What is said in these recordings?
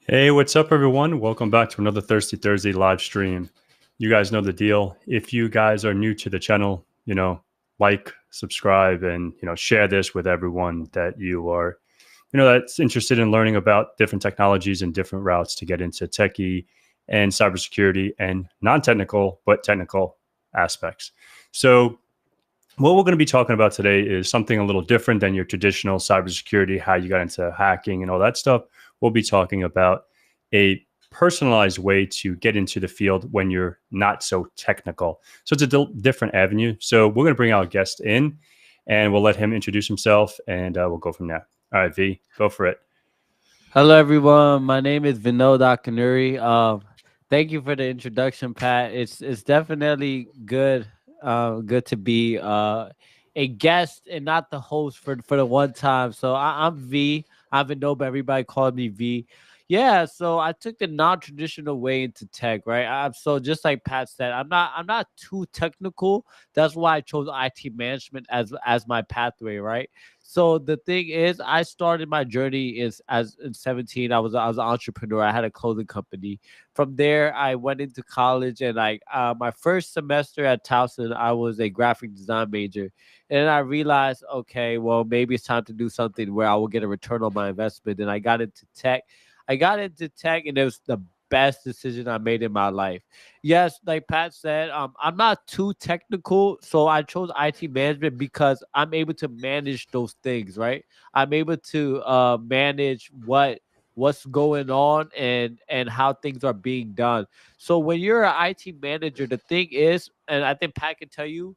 Hey, what's up, everyone? Welcome back to another Thirsty Thursday live stream. You guys know the deal. If you guys are new to the channel, like, subscribe, and share this with everyone that you are, that's interested in learning about different technologies and different routes to get into techie and cybersecurity and non-technical but technical aspects. So, what we're going to be talking about today is something a little different than your traditional cybersecurity, how you got into hacking and all that stuff. We'll be talking about a personalized way to get into the field when you're not so technical. So it's a different avenue. So we're going to bring our guest in and we'll let him introduce himself and we'll go from there. All right, V, go for it. Hello, everyone. My name is Vinod Akinuri. Thank you for the introduction, Pat. It's definitely good to be a guest and not the host for the one time. So I'm V. I'm Vinod, but everybody called me V. Yeah, so I took the non-traditional way into tech, right? So just like Pat said, I'm not too technical. That's why I chose IT management as my pathway, right? So the thing is, I started my journey is as in 17. I was an entrepreneur. I had a clothing company. From there, I went into college, and my first semester at Towson, I was a graphic design major, and I realized, okay, well maybe it's time to do something where I will get a return on my investment. And I got into tech. And it was the best decision I made in my life. Yes, like Pat said, I'm not too technical, so I chose IT management because I'm able to manage those things, right? I'm able to manage what's going on and how things are being done. So when you're an IT manager, the thing is, and I think Pat can tell you,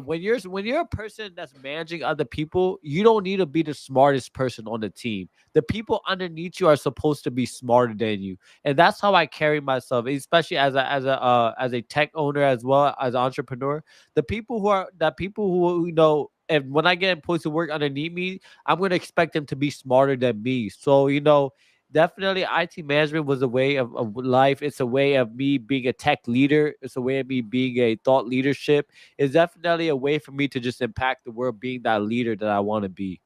when you're a person that's managing other people, you don't need to be the smartest person on the team. The people underneath you are supposed to be smarter than you, and that's how I carry myself, especially as a tech owner as well as an entrepreneur. The people who and when I get employees to work underneath me, I'm going to expect them to be smarter than me. So definitely IT management was a way of life. It's a way of me being a tech leader. It's a way of me being a thought leadership. It's definitely a way for me to just impact the world, being that leader that I want to be.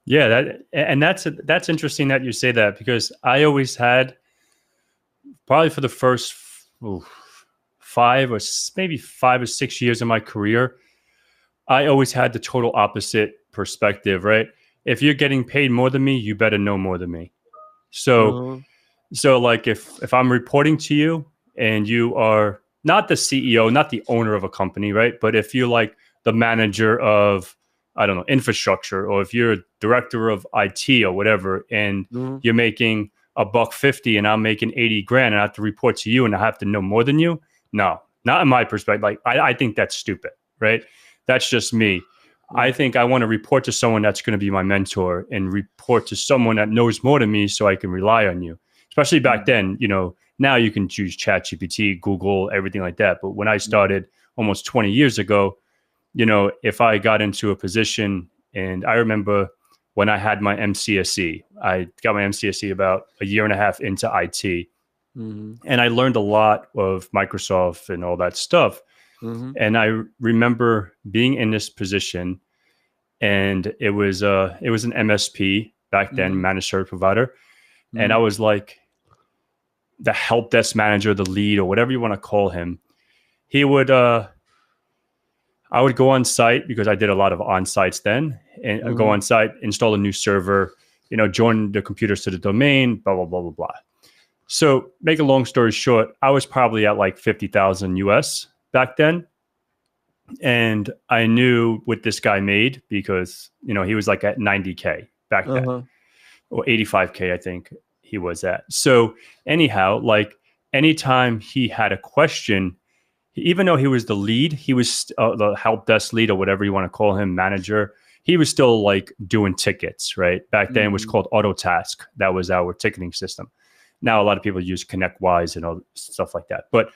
Yeah, that's interesting that you say that because I always had probably for the first ooh, maybe 5 or 6 years of my career, I always had the total opposite perspective, right? If you're getting paid more than me, you better know more than me. So, Uh-huh. so like if I'm reporting to you and you are not the CEO, not the owner of a company, right? But if you're like the manager of, I don't know, infrastructure, or if you're a director of IT or whatever, and Uh-huh. you're making $150 and I'm making 80 grand and I have to report to you and I have to know more than you. No, not in my perspective. Like I think that's stupid, right? That's just me. I Uh-huh. think I want to report to someone that's going to be my mentor and report to someone that knows more than me so I can rely on you. Especially back Mhm. then, now you can choose ChatGPT, Google, everything like that. But when I Mhm. started almost 20 years ago, if I got into a position, and I remember when I had my MCSE, I got my MCSE about a year and a half into IT, Mhm. and I learned a lot of Microsoft and all that stuff. Mhm. And I remember being in this position, and it was an MSP back then, Mhm. managed service provider, and I Mhm. was like the help desk manager, the lead, or whatever you want to call him. He would I would go on site because I did a lot of on sites then, and I'd go Mhm. on site, install a new server, join the computers to the domain, blah blah blah blah blah. So, make a long story short, I was probably at like 50,000 US back then, and I knew what this guy made because he was like at 90K back then, Uh-huh. or 85K, I think he was at. So anyhow, like anytime he had a question, even though he was the lead, he was the help desk lead or whatever you want to call him, manager. He was still like doing tickets, right? Back then it was Mhm. called Autotask. That was our ticketing system. Now a lot of people use ConnectWise and all stuff like that. But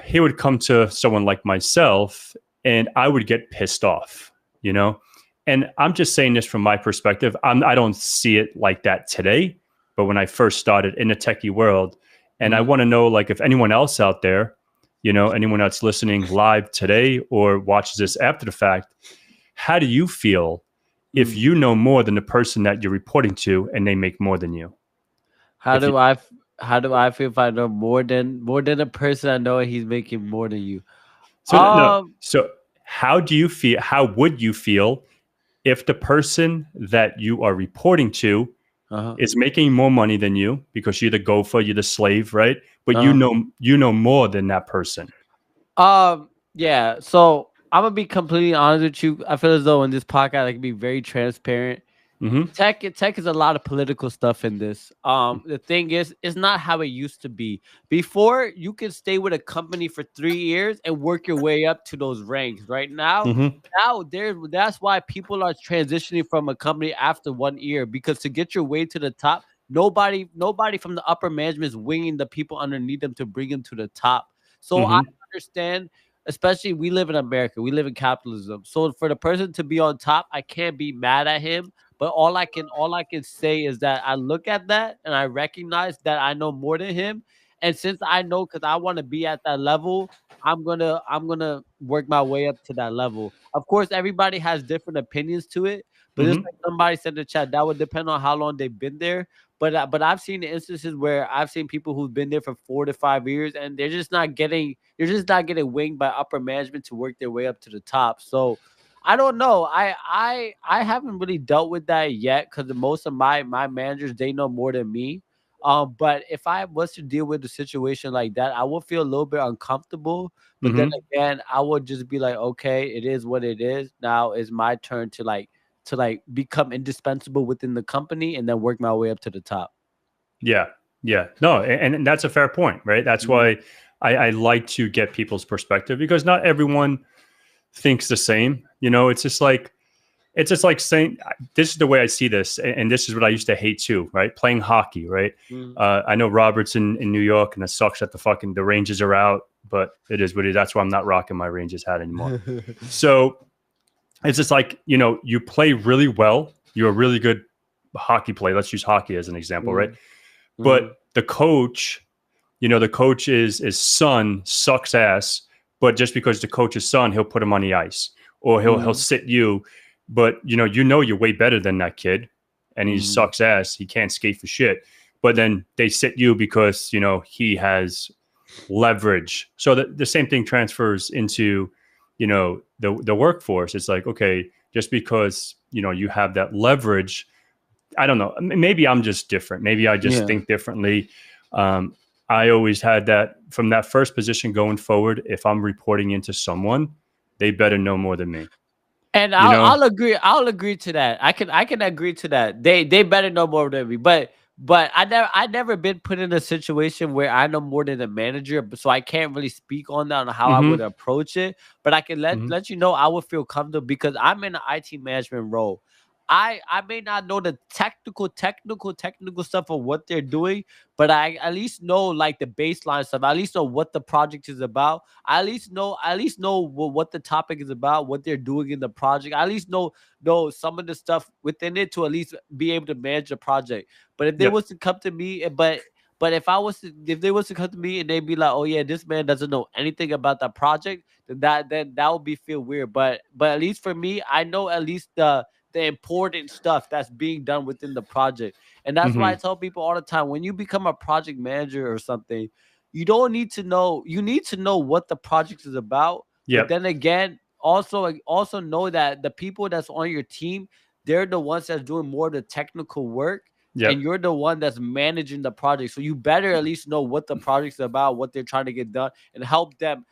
he would come to someone like myself and I would get pissed off, you know? And I'm just saying this from my perspective. I don't see it like that today, but when I first started in the techie world, and I Mhm. want to know, like, if anyone else out there, anyone that's listening live today or watches this after the fact, how do you feel if Mhm. you know more than the person that you're reporting to and they make more than you? How If you do how do I feel if I know more than a person I know and he's making more than you? so no, Um. so how do you feel? How would you feel if the person that you are reporting to Uh-huh. is making more money than you because you're the gopher, you're the slave, right? But Uh-huh. you know more than that person. Yeah. So I'm gonna be completely honest with you. I feel as though in this podcast I can be very transparent. Mm-hmm. Tech is a lot of political stuff in this. The thing is, it's not how it used to be. Before, you could stay with a company for 3 years and work your way up to those ranks. Right now, Mm-hmm. that's why people are transitioning from a company after 1 year, because to get your way to the top, nobody from the upper management is winging the people underneath them to bring them to the top. So I Mm-hmm. understand, especially we live in America, we live in capitalism. So for the person to be on top, I can't be mad at him, but all I can say is that I look at that and I recognize that I know more than him. And since I know, because I want to be at that level, I'm gonna work my way up to that level. Of course, everybody has different opinions to it, but just Mm-hmm. like somebody said in the chat, that would depend on how long they've been there. But I've seen instances where I've seen people who've been there for 4 to 5 years and they're just not getting winged by upper management to work their way up to the top. So I don't know. I haven't really dealt with that yet because most of my managers, they know more than me. But if I was to deal with a situation like that, I would feel a little bit uncomfortable. But then Mm-hmm. again, I would just be like, okay, it is what it is. Now it's my turn to become indispensable within the company and then work my way up to the top. Yeah. Yeah. No, and that's a fair point, right? That's Mhm. why I like to get people's perspective because not everyone thinks the same. It's just like saying this is the way I see this, and this is what I used to hate too, right? Playing hockey, right? Mhm. I know Robert's in New York, and it sucks that the Rangers are out, but it is what it is. That's why I'm not rocking my Rangers hat anymore. So it's just like you play really well. You're a really good hockey player. Let's use hockey as an example, right? Mhm. But Mhm. the coach, the coach is son sucks ass, but just because the coach's son, he'll put him on the ice or he'll Mhm. sit you, but you're way better than that kid, and he Mhm. sucks ass. He can't skate for shit, but then they sit you because he has leverage. So the same thing transfers into the workforce. It's like, okay, just because you have that leverage, I don't know. Maybe I'm just different. Maybe I just Yeah. think differently. Um, I always had that from that first position going forward. If I'm reporting into someone, they better know more than me. And You know? I'll agree to that. I can agree to that. They better know more than me. But I never been put in a situation where I know more than the manager, so I can't really speak on that on how I would Mm-hmm. approach it. But I can let Mm-hmm. let you know I would feel comfortable because I'm in an IT management role. I may not know the technical stuff of what they're doing, but I at least know like the baseline stuff. I at least know what the project is about. I at least know what the topic is about, what they're doing in the project. I at least know some of the stuff within it to at least be able to manage the project. But if they Yep. was to come to me, but if they was to come to me and they'd be like, oh yeah, this man doesn't know anything about that project, then that would be feel weird. But at least for me, I know at least the important stuff that's being done within the project. And that's why I Mm-hmm. tell people all the time, when you become a project manager or something, you don't need to know, you need to know what the project is about. But Yep. then again, also know that the people that's on your team, they're the ones that's doing more of the technical work, and Yep. you're the one that's managing the project. So you better at least know what the project's about, what they're trying to get done, and help them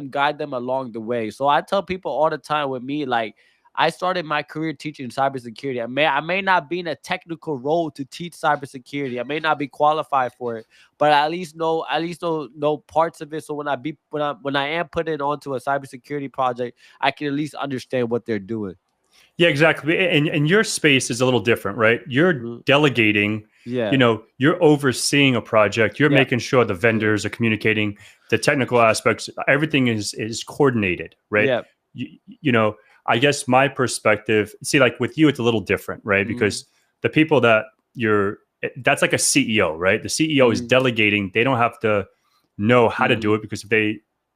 guide them along the way. So I tell people all the time with me, like, I started my career teaching cybersecurity. I may not be in a technical role to teach cybersecurity. I may not be qualified for it, but I at least know parts of it. So when I am putting onto a cybersecurity project, I can at least understand what they're doing. Yeah, exactly. And your space is a little different, right? You're Mhm. delegating, Yeah. you're overseeing a project, you're Yeah. making sure the Yeah. vendors are communicating, the technical aspects, everything is coordinated, right? Yeah. You, you know, I guess my perspective, see, like with you, it's a little different, right? Mhm. Because the people that that's like a CEO, right? The CEO is Mhm. delegating, they don't have to know how to do Mhm. it because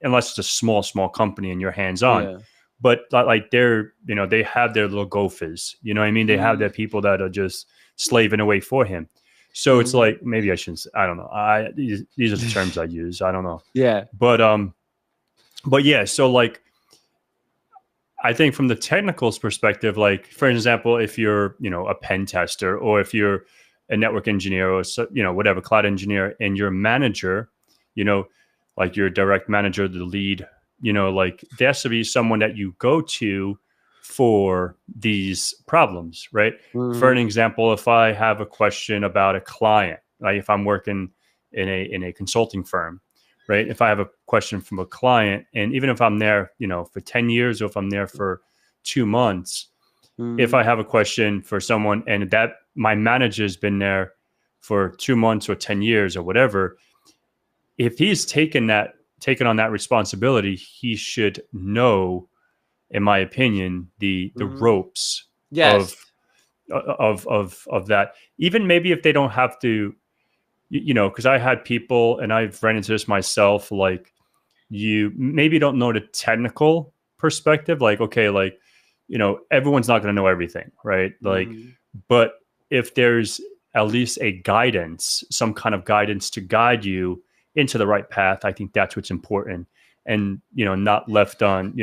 unless it's a small company and you're hands on, Yeah. but like they're they have their little gophers, you know what I mean, they have their Mhm. people that are just slaving away for him. So it's like, maybe I shouldn't. I don't know. These are the terms I use. I don't know. Yeah. But yeah. So like, I think from the technical's perspective, like for example, if you're a pen tester, or if you're a network engineer, or whatever, cloud engineer, and your manager, you know, like your direct manager, the lead, like there has to be someone that you go to for these problems, right? For an example, if I have a question about a client, like if I'm working in a consulting firm, right? If I have a question from a client, and even if I'm there, for 10 years, or if I'm there for 2 months, if I have a question for someone and that my manager's been there for 2 months or 10 years or whatever, if he's taken on that responsibility, he should know, in my opinion, the ropes Yes. of of that. Even maybe if they don't have to, because I had people, and I've run into this myself, like you maybe don't know the technical perspective, like, okay, like, everyone's not going to know everything, right? Like, but if there's at least a guidance, some kind of guidance to guide you into the right path, I think that's what's important. And not left on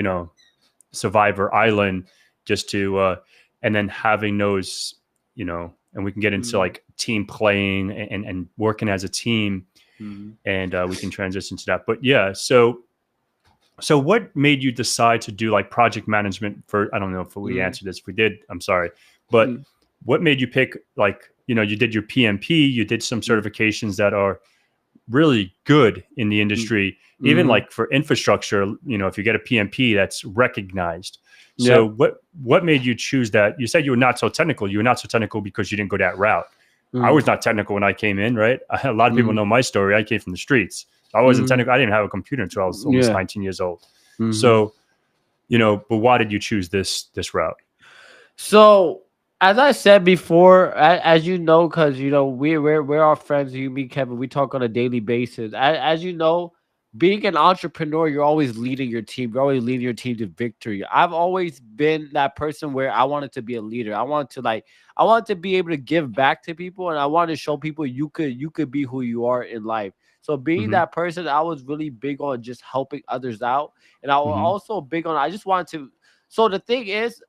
survivor island, just to and then having those, and we can get into like team playing and working as a team, and we can transition to that. But yeah, so what made you decide to do like project management for, I don't know if we answered this. If we did, I'm sorry. But what made you pick, like, you did your PMP, you did some certifications that are really good in the industry, even like for infrastructure, if you get a PMP, that's recognized. So what made you choose that? You said you were not so technical. You were not so technical because you didn't go that route. I was not technical when I came in, right? A lot of people know my story. I came from the streets. I wasn't technical. I didn't have a computer until I was almost 19 years old. So, but why did you choose this route? So, as I said before, as you know, because we're all friends. You, me, Kevin. We talk on a daily basis. As you know, being an entrepreneur, you're always leading your team. You're always leading your team to victory. I've always been that person where I wanted to be a leader. I wanted to be able to give back to people, and I wanted to show people you could be who you are in life. So being Mm-hmm. that person, I was really big on just helping others out, and I was Mm-hmm. also big on. I just wanted to. So the thing is,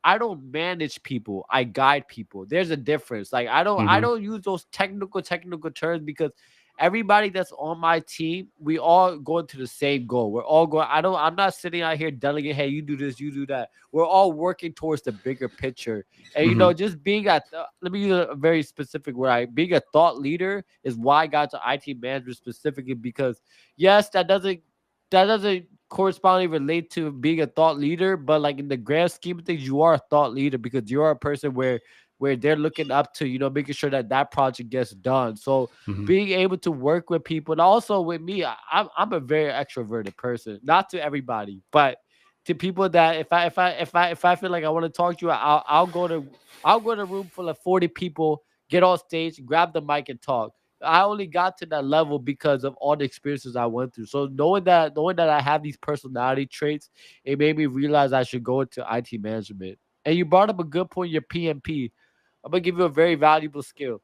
I don't manage people. I guide people. There's a difference. Like I Mm-hmm. don't use those technical terms, because everybody that's on my team, we all going to the same goal. We're all going. I'm not sitting out here delegating, hey, you do this, you do that. We're all working towards the bigger picture. And Mm-hmm. just being let me use a very specific word. Being a thought leader is why I got to IT management specifically, because yes, that doesn't correspondingly relate to being a thought leader, but like in the grand scheme of things, you are a thought leader because you're a person where they're looking up to, making sure that that project gets done. So Mm-hmm. being able to work with people, and also with me, I'm a very extroverted person. Not to everybody, but to people that if I feel like I want to talk to you, I'll go to a room full of 40 people, get on stage, grab the mic, and talk. I only got to that level because of all the experiences I went through. So knowing that I have these personality traits, it made me realize I should go into IT management. And you brought up a good point, your PMP. I'm gonna give you a very valuable skill.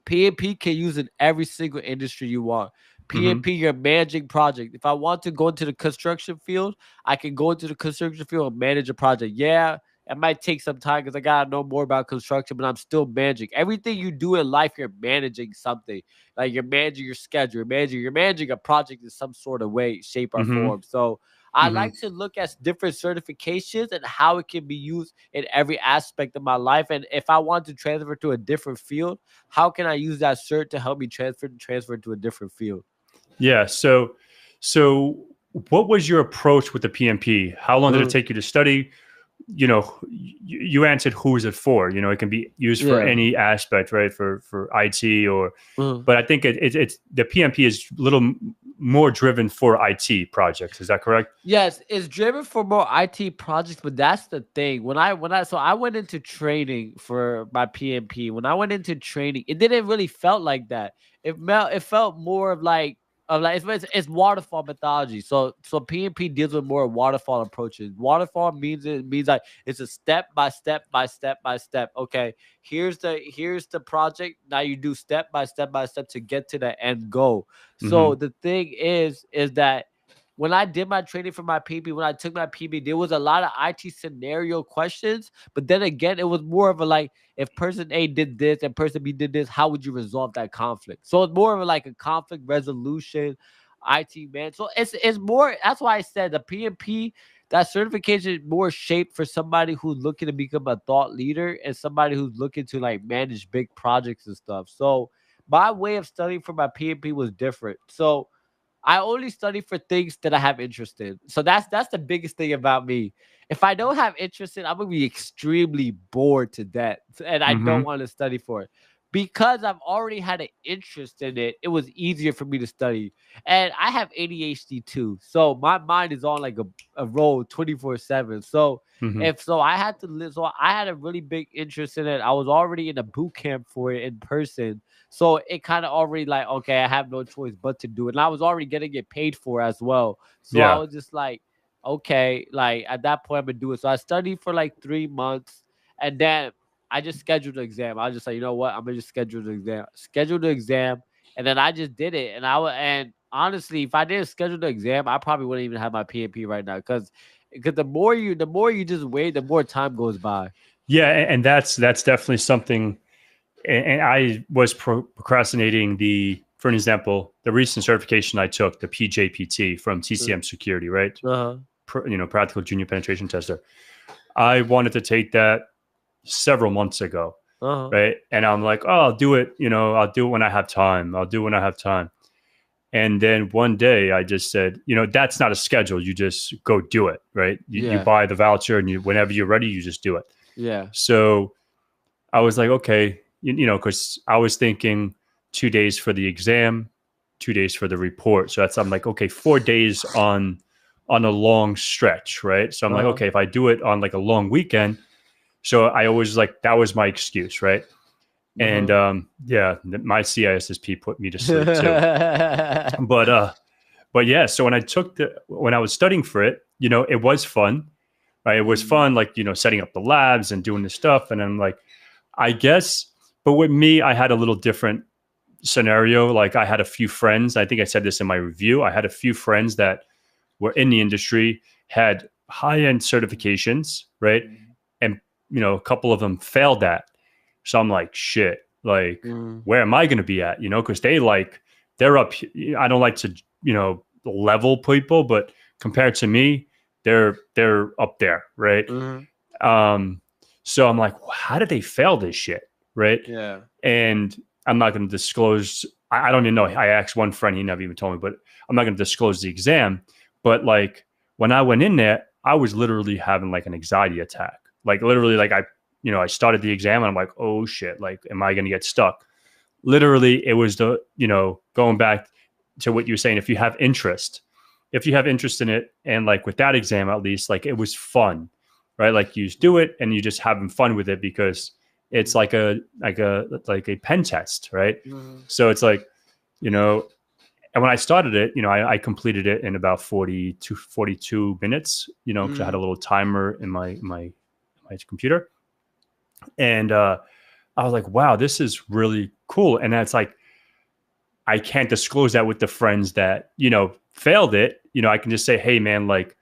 PMP can use in every single industry you want. Mm-hmm. PMP, you're managing project. If I want to go into the construction field, I can go into the construction field and manage a project. Yeah, it might take some time because I gotta know more about construction, but I'm still managing. Everything you do in life, you're managing something. Like you're managing your schedule, you're managing a project in some sort of way, shape, or Mm-hmm. form. So I Mm-hmm. like to look at different certifications and how it can be used in every aspect of my life. And if I want to transfer to a different field, how can I use that cert to help me transfer to a different field? Yeah. So what was your approach with the PMP? How long did it Mm, take you to study? You answered who is it for? It can be used for yeah. any aspect, right? For IT, or, Mm. but I think it's the PMP is a little more driven for IT projects. Is that correct? Yes, it's driven for more IT projects, but that's the thing. I went into training for my PMP. When I went into training, it didn't really felt like that. It felt more of like of like it's waterfall methodology. So PMP deals with more waterfall approaches. Waterfall means like it's a step by step by step by step. Okay, here's the project. Now you do step by step by step to get to the end goal. So Hmm. the thing is that when I did my training for my PB, when I took my PB, there was a lot of IT scenario questions. But then again, it was more of a like, if person A did this and person B did this, how would you resolve that conflict? So it's more of a, like a conflict resolution, IT man. So it's more. That's why I said the PMP. That certification is more shaped for somebody who's looking to become a thought leader and somebody who's looking to like manage big projects and stuff. So my way of studying for my PMP was different. So I only study for things that I have interest in. So that's the biggest thing about me. If I don't have interest in, I'm gonna be extremely bored to death, and I don't Hmm. want to study for it. Because I've already had an interest in it, it was easier for me to study. And I have ADHD too, so my mind is on like a roll 24/7. So Hmm. if so, I had to live. So I had a really big interest in it. I was already in a boot camp for it in person. So it kind of already like, okay, I have no choice but to do it. And I was already getting it paid for as well. So I Yeah. was just like, okay, like at that point I'm gonna do it. So I studied for like 3 months and then I just scheduled the exam. I was just like, you know what? I'm gonna just schedule the exam. Schedule the exam. And then I just did it. And honestly, if I didn't schedule the exam, I probably wouldn't even have my PMP right now. Because the more you just wait, the more time goes by. Yeah, and that's definitely something. And I was procrastinating for an example, the recent certification I took, the PJPT from TCM Security, right? Uh-huh. Practical Junior Penetration Tester. I wanted to take that several months ago, Uh-huh. right? And I'm like, oh, I'll do it. I'll do it when I have time. I'll do it when I have time. And then one day I just said, that's not a schedule. You just go do it, right? You Yeah. buy the voucher and whenever you're ready, you just do it. Yeah. So I was like, okay, because I was thinking 2 days for the exam, 2 days for the report. So I'm like, okay, 4 days on a long stretch, right? So I'm like, Uh-huh. okay, if I do it on like a long weekend, so I always like that was my excuse, right? And Uh-huh. yeah, my CISSP put me to sleep too. But yeah, so when I was studying for it, it was fun, right? It was Mm, fun, like setting up the labs and doing this stuff, and I'm like, I guess, but with me, I had a little different scenario. Like I had a few friends. I think I said this in my review. I had a few friends that were in the industry, had high end certifications, right? And a couple of them failed that. So I'm like, shit, like, mm, where am I going to be at? Because they're up. I don't like to, level people, but compared to me, they're up there, right? mhm. Um, so I'm like, how did they fail this shit, right? Yeah. And I'm not going to disclose. I don't even know. I asked one friend, he never even told me, but I'm not going to disclose the exam. But like when I went in there, I was literally having like an anxiety attack. Like literally, like I started the exam and I'm like, oh shit, like, am I going to get stuck? Literally, it was going back to what you were saying. If you have interest in it, and like with that exam, at least, like it was fun, right? Like you just do it and you just having fun with it because it's Mhm, like a pen test, right? mhm, So it's like, you know, and when I started it, I completed it in about 40 to 42 minutes, because I had a mhm, little timer in my computer. And I was like, wow, this is really cool. And that's like, I can't disclose that with the friends that, failed it. I can just say, hey, man, like,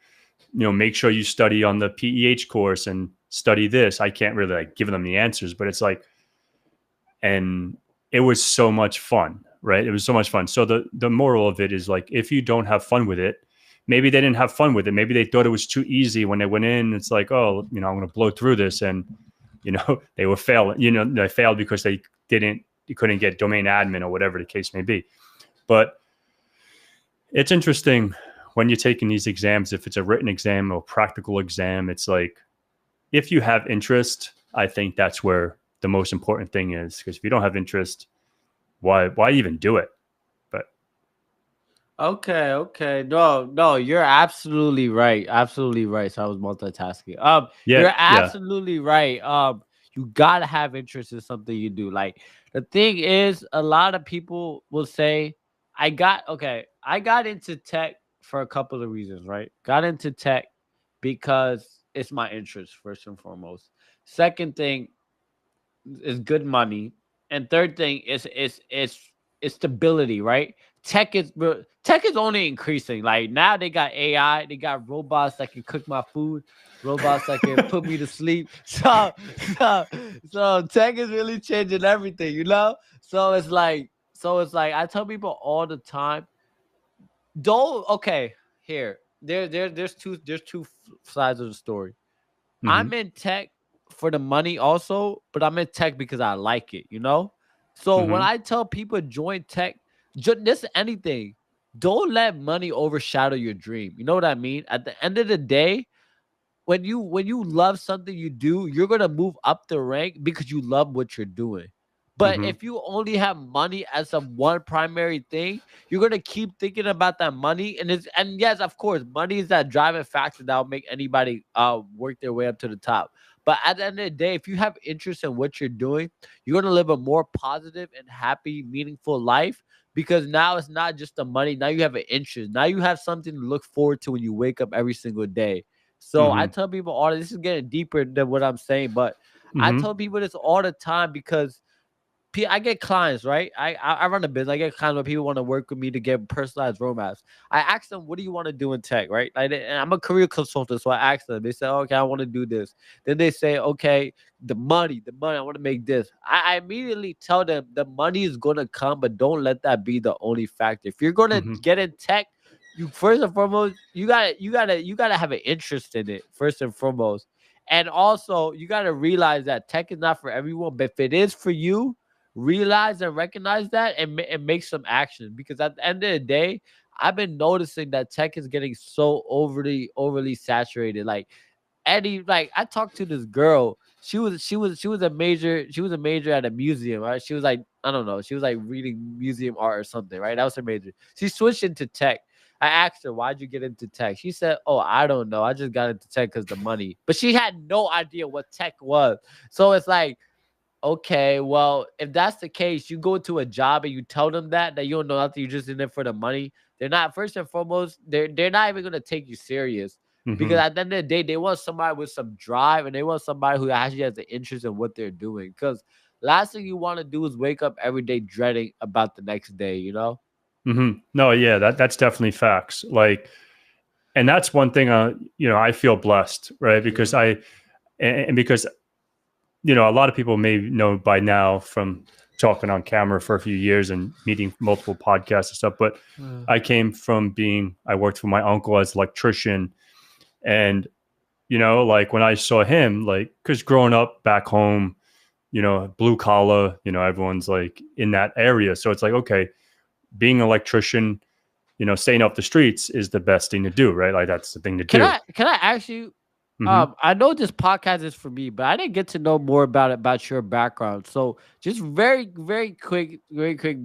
make sure you study on the PEH course and study this. I can't really like give them the answers, but it's like, and it was so much fun, right? It was so much fun. So the moral of it is like, if you don't have fun with it, maybe they didn't have fun with it. Maybe they thought it was too easy when they went in. It's like, oh, I'm going to blow through this, and they were failing. They failed because they couldn't get domain admin or whatever the case may be. But it's interesting when you're taking these exams, if it's a written exam or practical exam, it's like, if you have interest, I think that's where the most important thing is. Because if you don't have interest, why even do it? But Okay, okay. No, no, you're absolutely right. Absolutely right. So I was multitasking. yeah, You're yeah. absolutely right. You gotta have interest in something you do. Like the thing is, a lot of people will say, I got okay. I got into tech for a couple of reasons, right? Got into tech because it's my interest first and foremost. Second thing is good money, and third thing is stability, right? Tech is only increasing. Like now they got AI, they got robots that can cook my food, robots that can put me to sleep. So so tech is really changing everything, you know. So it's like I tell people all the time, don't okay here. There's two sides of the story. Hmm. I'm in tech for the money also, but I'm in tech because I like it, you know? So when Hmm. I tell people join tech, this anything, don't let money overshadow your dream. You know what I mean? At the end of the day, when you love something you do, you're gonna move up the rank because you love what you're doing. But Hmm. if you only have money as a one primary thing, you're gonna keep thinking about that money. And yes, of course, money is that driving factor that will make anybody work their way up to the top. But at the end of the day, if you have interest in what you're doing, you're gonna live a more positive and happy, meaningful life because now it's not just the money. Now you have an interest. Now you have something to look forward to when you wake up every single day. So I Hmm. tell people all this is getting deeper than what I'm saying, but I Hmm. tell people this all the time because I get clients, right? I run a business. I get clients where people want to work with me to get personalized roadmaps. I ask them, "What do you want to do in tech?" Right? And I'm a career consultant, so I ask them. They say, "Okay, I want to do this." Then they say, "Okay, the money. I want to make this." I immediately tell them the money is gonna come, but don't let that be the only factor. If you're gonna Hmm. get in tech, you first and foremost, you gotta have an interest in it first and foremost. And also, you gotta realize that tech is not for everyone, but if it is for you, realize and recognize that and make some action because at the end of the day, I've been noticing that tech is getting so overly saturated. Like Eddie, like I talked to this girl. She was a major at a museum, right? She was like, I don't know, she was like reading museum art or something, right? That was her major. She switched into tech. I asked her, why'd you get into tech? She said, oh, I don't know. I just got into tech because the money. But she had no idea what tech was. So it's like, okay, well, if that's the case, you go to a job and you tell them that you don't know nothing, you're just in it for the money. They're not first and foremost, they're not even gonna take you serious. Because Hmm. at the end of the day, they want somebody with some drive and they want somebody who actually has an interest in what they're doing. Because last thing you want to do is wake up every day dreading about the next day, you know? Hmm. No, yeah, that's definitely facts. Like, and that's one thing. I feel blessed, right? Because Yeah. and because a lot of people may know by now from talking on camera for a few years and meeting multiple podcasts and stuff. But I worked for my uncle as an electrician, and like when I saw him, like, because growing up back home, blue collar, everyone's like in that area, so it's like, okay, being an electrician, staying off the streets is the best thing to do, right? Like that's the thing to Can do. I ask you? Hmm. I know this podcast is for me, but I didn't get to know more about your background. So just very quick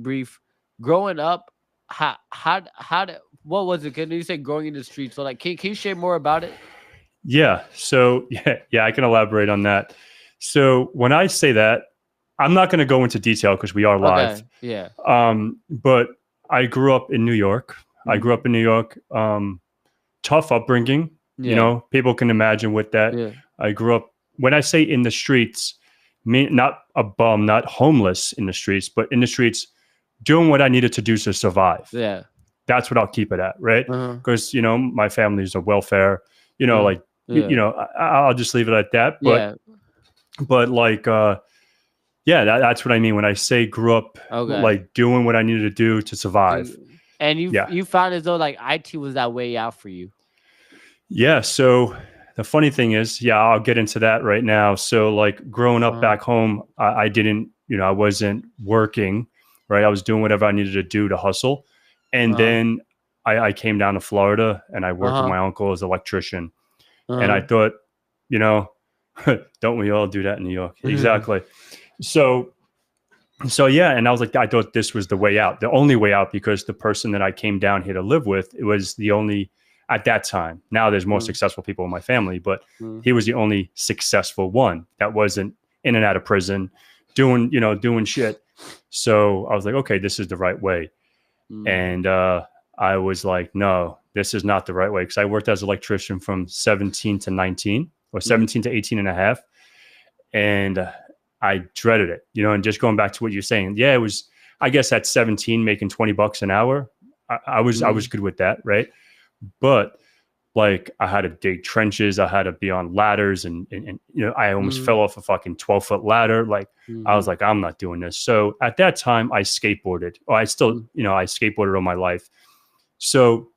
brief. Growing up, what was it? Can you say growing in the streets? So like, can you share more about it? Yeah. So yeah, I can elaborate on that. So when I say that, I'm not going to go into detail because we are live. Okay, yeah, But I grew up in New York. I grew mm, up in New York. Tough upbringing. yeah, People can imagine with that. yeah, I grew up. When I say in the streets, not a bum, not homeless in the streets, but in the streets, doing what I needed to do to survive. yeah, That's what I'll keep it at, right? uh-huh, Because my family's a welfare. uh, Like yeah, I'll just leave it at that. yeah. But like yeah, that's what I mean when I say grew up Okay. like doing what I needed to do to survive. And you Yeah. you found as though like IT was that way out for you. Yeah. So the funny thing is, yeah, I'll get into that right now. So, like growing up Uh-huh. back home, I didn't, I wasn't working, right? I was doing whatever I needed to do to hustle. And Uh-huh. then I came down to Florida and I worked with Uh-huh. my uncle as an electrician. And I Uh-huh. thought, you know, don't we all do that in New York? Exactly. So, yeah, and I was like, I thought this was the way out, the only way out, because the person that I came down here to live with, it was the only at that time. Now there's more Mm, successful people in my family, but mm, he was the only successful one that wasn't in and out of prison, doing shit. So I was like, okay, this is the right way. mm, And I was like, no, this is not the right way. Because I worked as an electrician from 17 to 19 or 17 to 18 and a half. And I dreaded it, and just going back to what you're saying. Yeah, it was, I guess at 17, making $20 an hour. I was good with that. Right. But like I had to dig trenches. I had to be on ladders and I almost fell off a fucking 12-foot ladder. Like I was like, I'm not doing this. So at that time I skateboarded. Oh, I still, I skateboarded all my life. So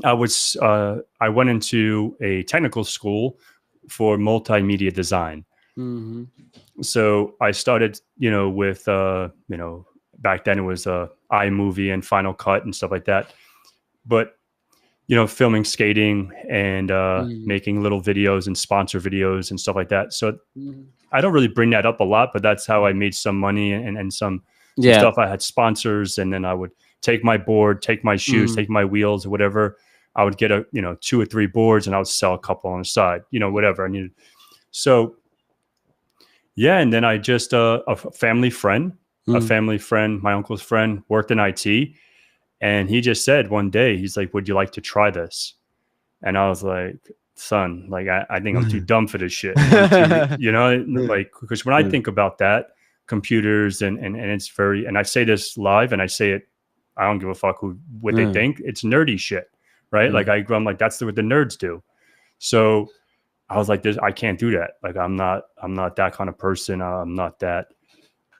I went into a technical school for multimedia design. So I started, with, back then it was iMovie and Final Cut and stuff like that. But filming skating and making little videos and sponsor videos and stuff like that. So I don't really bring that up a lot, but that's how I made some money and some stuff. I had sponsors, and then I would take my board, take my shoes, take my wheels or whatever. I would get 2 or 3 boards and I would sell a couple on the side, whatever I needed. So yeah. And then I just, a family friend, my uncle's friend worked in IT. And he just said one day, he's like, would you like to try this? And I was like, son, like, I think I'm too dumb for this shit. Like, because when I think about that, computers and it's very, and I say this live and I say it, I don't give a fuck what they think. It's nerdy shit, right? Like I'm like, that's what the nerds do. So I was like, I can't do that. Like, I'm not that kind of person. I'm not that.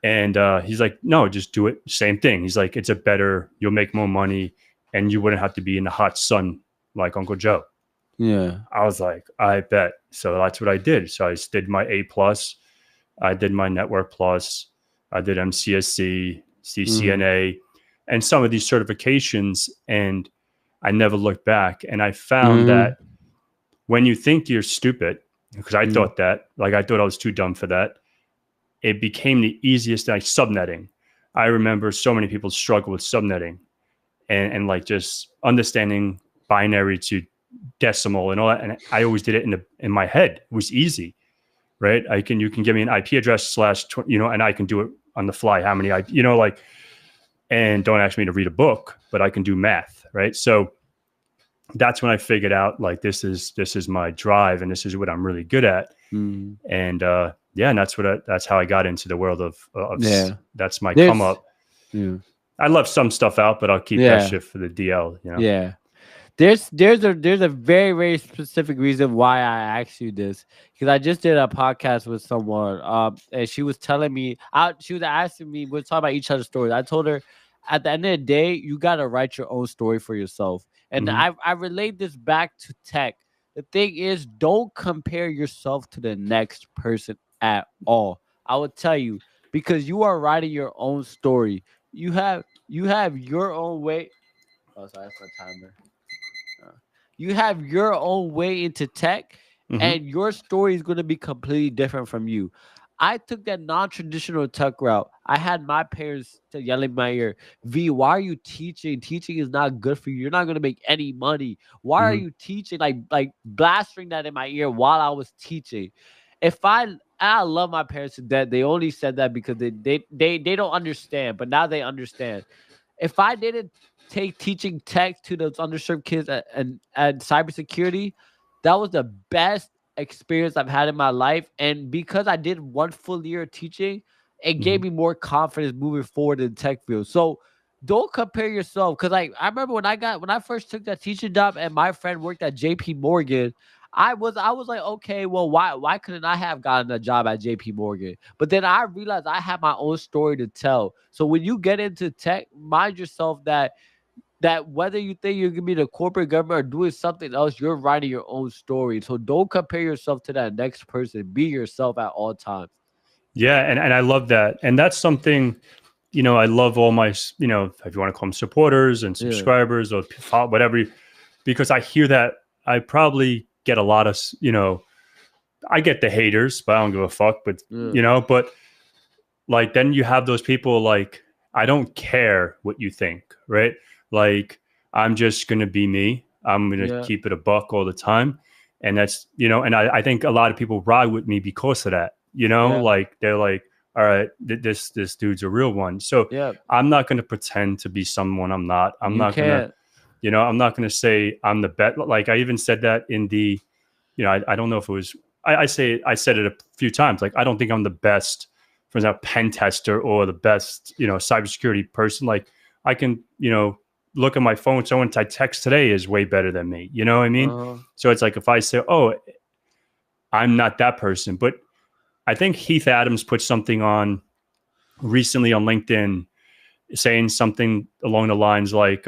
And he's like, no, just do it. Same thing. He's like, you'll make more money and you wouldn't have to be in the hot sun like Uncle Joe. Yeah. I was like, I bet. So that's what I did. So I did my A+, I did my Network Plus, I did MCSC, CCNA, and some of these certifications. And I never looked back. And I found that when you think you're stupid, because I thought that, like, I thought I was too dumb for that, it became the easiest, like subnetting. I remember so many people struggle with subnetting and like just understanding binary to decimal and all that. And I always did it in my head. It was easy, right? You can give me an IP address / and I can do it on the fly. How many, and don't ask me to read a book, but I can do math, right? So that's when I figured out, like, this is my drive and this is what I'm really good at. And, and that's how I got into the world of that's my come up. Yeah. I left some stuff out, but I'll keep that shit for the DL, Yeah. There's a very, very specific reason why I asked you this, because I just did a podcast with someone, and she was telling me, she was asking me, we're talking about each other's stories. I told her, at the end of the day, you got to write your own story for yourself. And I relate this back to tech. The thing is, don't compare yourself to the next person at all. I will tell you, because you are writing your own story. You have your own way. Oh, sorry, that's my timer. You have your own way into tech, and your story is going to be completely different from you. I took that non-traditional tech route. I had my parents yelling in my ear, V, why are you teaching? Teaching is not good for you. You're not going to make any money. Why are you teaching? Like blasting that in my ear while I was teaching. I love my parents to death. They only said that because they don't understand, but now they understand. If I didn't take teaching tech to those underserved kids and cybersecurity, that was the best experience I've had in my life. And because I did one full year of teaching, it gave me more confidence moving forward in the tech field. So don't compare yourself. Cause like I remember when I first took that teaching job and my friend worked at JP Morgan, I was like, okay, well, why couldn't I have gotten a job at JP Morgan? But then I realized I have my own story to tell. So when you get into tech, mind yourself that whether you think you're gonna be the corporate government or doing something else, you're writing your own story. So don't compare yourself to that next person. Be yourself at all times. Yeah, and I love that. And that's something, I love all my, if you want to call them supporters and subscribers or whatever, because I hear that I probably get a lot of, I get the haters, but I don't give a fuck. But, but like, then you have those people like, I don't care what you think, right? Like, I'm just going to be me. I'm going to keep it a buck all the time. And that's, and I think a lot of people ride with me because of that, like they're like, all right, this dude's a real one. So I'm not going to pretend to be someone I'm not. I'm not going to, You know, I'm not going to say I'm the best. Like I even said that in the, you know, I don't know if it was, I said it a few times. Like, I don't think I'm the best, for example, pen tester or the best, you know, cybersecurity person. Like I can, you know, look at my phone. Someone I text today is way better than me. You know what I mean? Uh-huh. So it's like, if I say, oh, I'm not that person, but I think Heath Adams put something on recently on LinkedIn saying something along the lines like,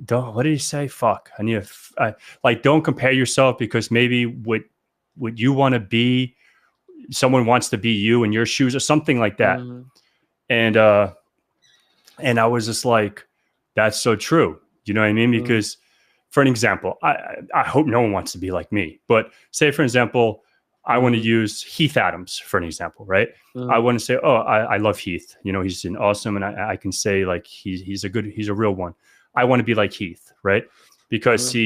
don't, what did he say? Fuck. I need to, like, don't compare yourself, because maybe what you want to be, someone wants to be you in your shoes or something like that. Uh-huh. And, and I was just like, that's so true. You know what I mean? Uh-huh. Because for an example, I hope no one wants to be like me, but say for example, I want to Uh-huh. use Heath Adams for an example, right? I Uh-huh. want to say, oh, I love Heath. You know, he's an awesome, and I can say like he's a real one. I want to be like Heath, right? Because Uh-huh.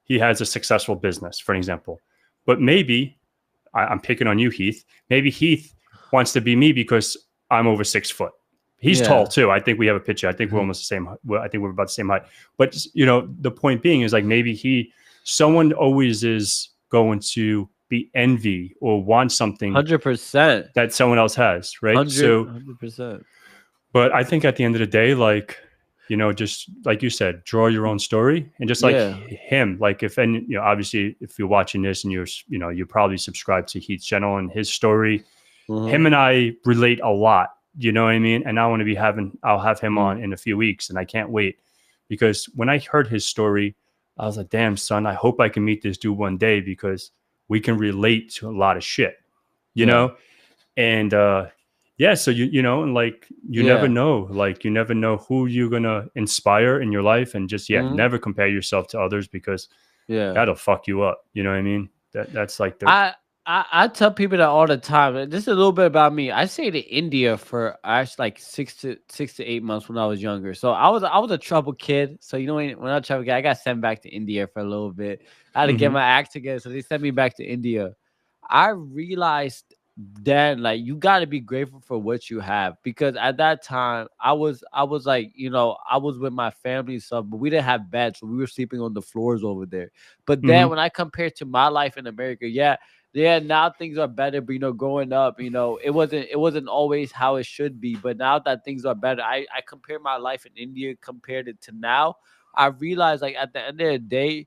he has a successful business, for an example. But maybe I'm picking on you, Heath. Maybe Heath wants to be me because I'm over 6 foot. He's tall Yeah. too. I think we have a picture. I think we're almost the same. I think we're about the same height. But you know, the point being is like maybe someone always is going to be envy or want something 100%. that someone else has, right? 100. So, 100%. but I think at the end of the day, like, you know, just like you said, draw your own story, and just like Yeah. him, like if, and you know, obviously if you're watching this and you're, you know, you probably subscribe to Heath's channel and his story, Uh-huh. him and I relate a lot. You know what I mean? And I want to be I'll have him Mm. on in a few weeks, and I can't wait, because when I heard his story, I was like, damn, son, I hope I can meet this dude one day, because we can relate to a lot of shit, you Yeah. know? And, yeah, so you know, and like Yeah. you never know who you're gonna inspire in your life, and just Mhm. never compare yourself to others, because Yeah. that'll fuck you up. You know what I mean? That's like the I I tell people that all the time. And just a little bit about me. I stayed in India for actually like 6 to 8 months when I was younger. So I was a trouble kid. So you know when I was a trouble kid, I got sent back to India for a little bit. I had to get hmm my act together. So they sent me back to India. I realized then like you got to be grateful for what you have, because at that time I was like, I was with my family and stuff, but we didn't have beds, so we were sleeping on the floors over there. But then hmm when I compare to my life in America, yeah, now things are better. But growing up, it wasn't always how it should be. But now that things are better, I compare my life in India compared it to now. I realize like at the end of the day,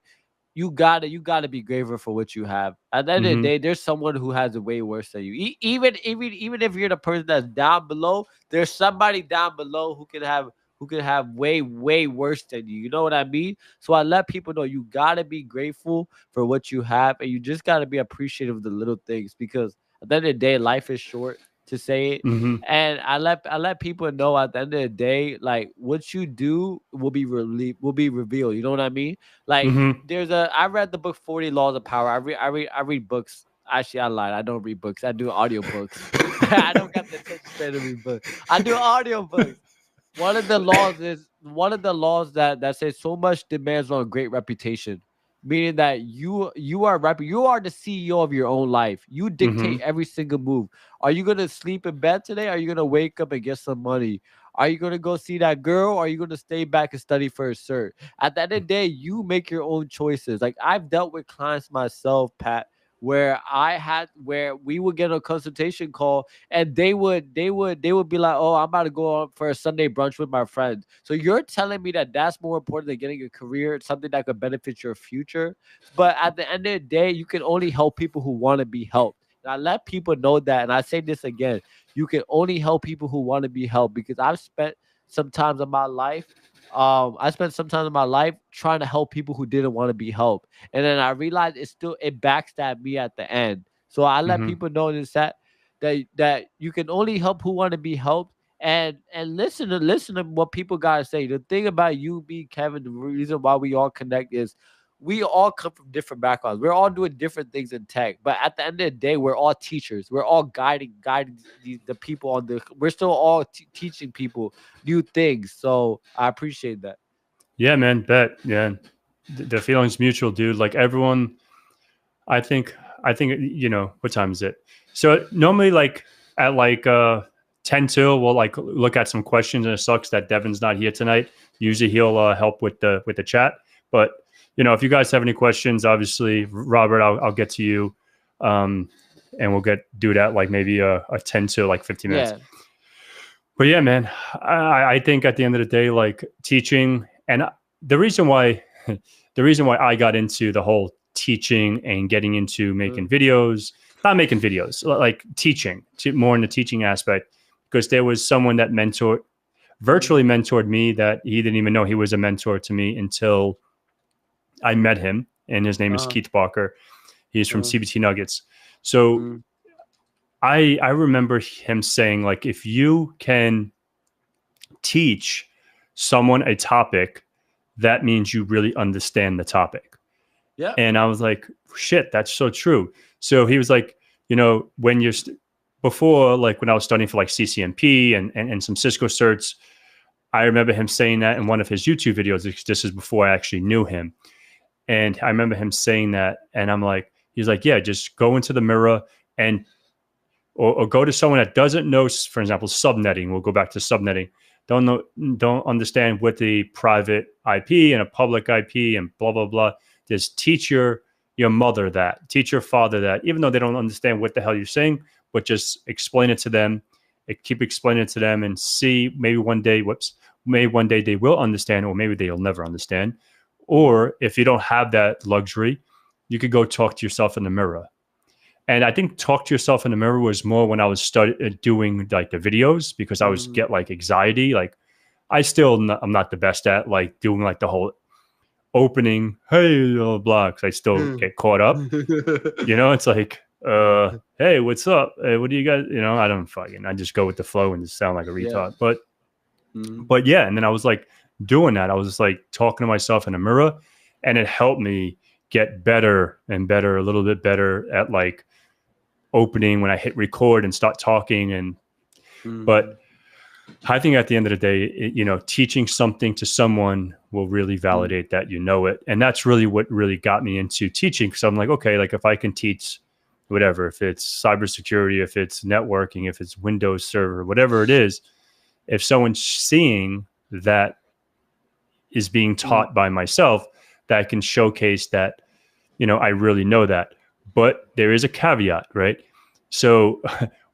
you gotta be grateful for what you have. At the end of the hmm day, there's someone who has it way worse than you. Even if you're the person that's down below, there's somebody down below who can have way worse than you. You know what I mean? So I let people know you gotta be grateful for what you have, and you just gotta be appreciative of the little things, because at the end of the day, life is short, to say it. hmm And I let people know at the end of the day, like what you do will be revealed. You know what I mean? Like hmm I read the book 40 Laws of Power. I read books. Actually, I lied. I don't read books. I do audiobooks. I don't got the attention span to read books. I do audiobooks. One of the laws that says so much demands on a great reputation, meaning that you are the CEO of your own life. You dictate hmm every single move. Are you gonna sleep in bed today? Are you gonna wake up and get some money? Are you gonna go see that girl? Or are you gonna stay back and study for a cert? At the end of the day, you make your own choices. Like I've dealt with clients myself, Pat, where we would get a consultation call, and they would be like, "Oh, I'm about to go out for a Sunday brunch with my friends." So you're telling me that that's more important than getting a career, something that could benefit your future. But at the end of the day, you can only help people who want to be helped. And I let people know that, and I say this again: you can only help people who want to be helped, because some times in my life. I spent some time in my life trying to help people who didn't want to be helped, and then I realized it backstabbed me at the end. So I let hmm people know that you can only help who want to be helped, and listen to what people gotta say. The thing about you, me, Kevin, the reason why we all connect is we all come from different backgrounds. We're all doing different things in tech, but at the end of the day, we're all teachers. We're all guiding the people on the. We're still all teaching people new things. So I appreciate that. Yeah, man, bet. Yeah, the feeling's mutual, dude. Like everyone, I think, you know, what time is it? So normally, like at like 10 till, we'll like look at some questions, and it sucks that Devin's not here tonight. Usually he'll help with the chat. But if you guys have any questions, obviously, Robert, I'll get to you, and we'll do that like maybe a 10 to like 15 minutes. Yeah. But yeah, man, I think at the end of the day, like teaching, and the reason why I got into the whole teaching and getting into making videos, not making videos, like teaching, more in the teaching aspect, because there was someone that virtually mentored me that he didn't even know he was a mentor to me until I met him, and his name is Keith Barker. He's from CBT Nuggets. So I remember him saying, like, if you can teach someone a topic, that means you really understand the topic. Yeah. And I was like, shit, that's so true. So he was like, when you're before, like when I was studying for like CCNP and some Cisco certs, I remember him saying that in one of his YouTube videos. This is before I actually knew him. And I remember him saying that, and I'm like, he's like, yeah, just go into the mirror and or go to someone that doesn't know, for example, subnetting. We'll go back to subnetting. Don't understand what the private IP and a public IP and blah blah blah. Just teach your mother that, teach your father that, even though they don't understand what the hell you're saying, but just explain it to them. Keep explaining it to them, and see maybe one day they will understand, or maybe they'll never understand. Or if you don't have that luxury, you could go talk to yourself in the mirror. And I think talk to yourself in the mirror was more when I was doing like the videos, because I was get like anxiety. Like I'm not the best at like doing like the whole opening, hey, blah, blah, because I still get caught up. It's like, hey, what's up? Hey, what do you guys, I just go with the flow and just sound like a retard. But yeah, and then I was like doing that. I was just like talking to myself in a mirror, and it helped me get better and better, a little bit better at like opening when I hit record and start talking. But I think at the end of the day, teaching something to someone will really validate that you know it. And that's really what really got me into teaching. Because I'm like, okay, like if I can teach whatever, if it's cybersecurity, if it's networking, if it's Windows Server, whatever it is, if someone's seeing that is being taught by myself, that can showcase that, I really know that. But there is a caveat, right? So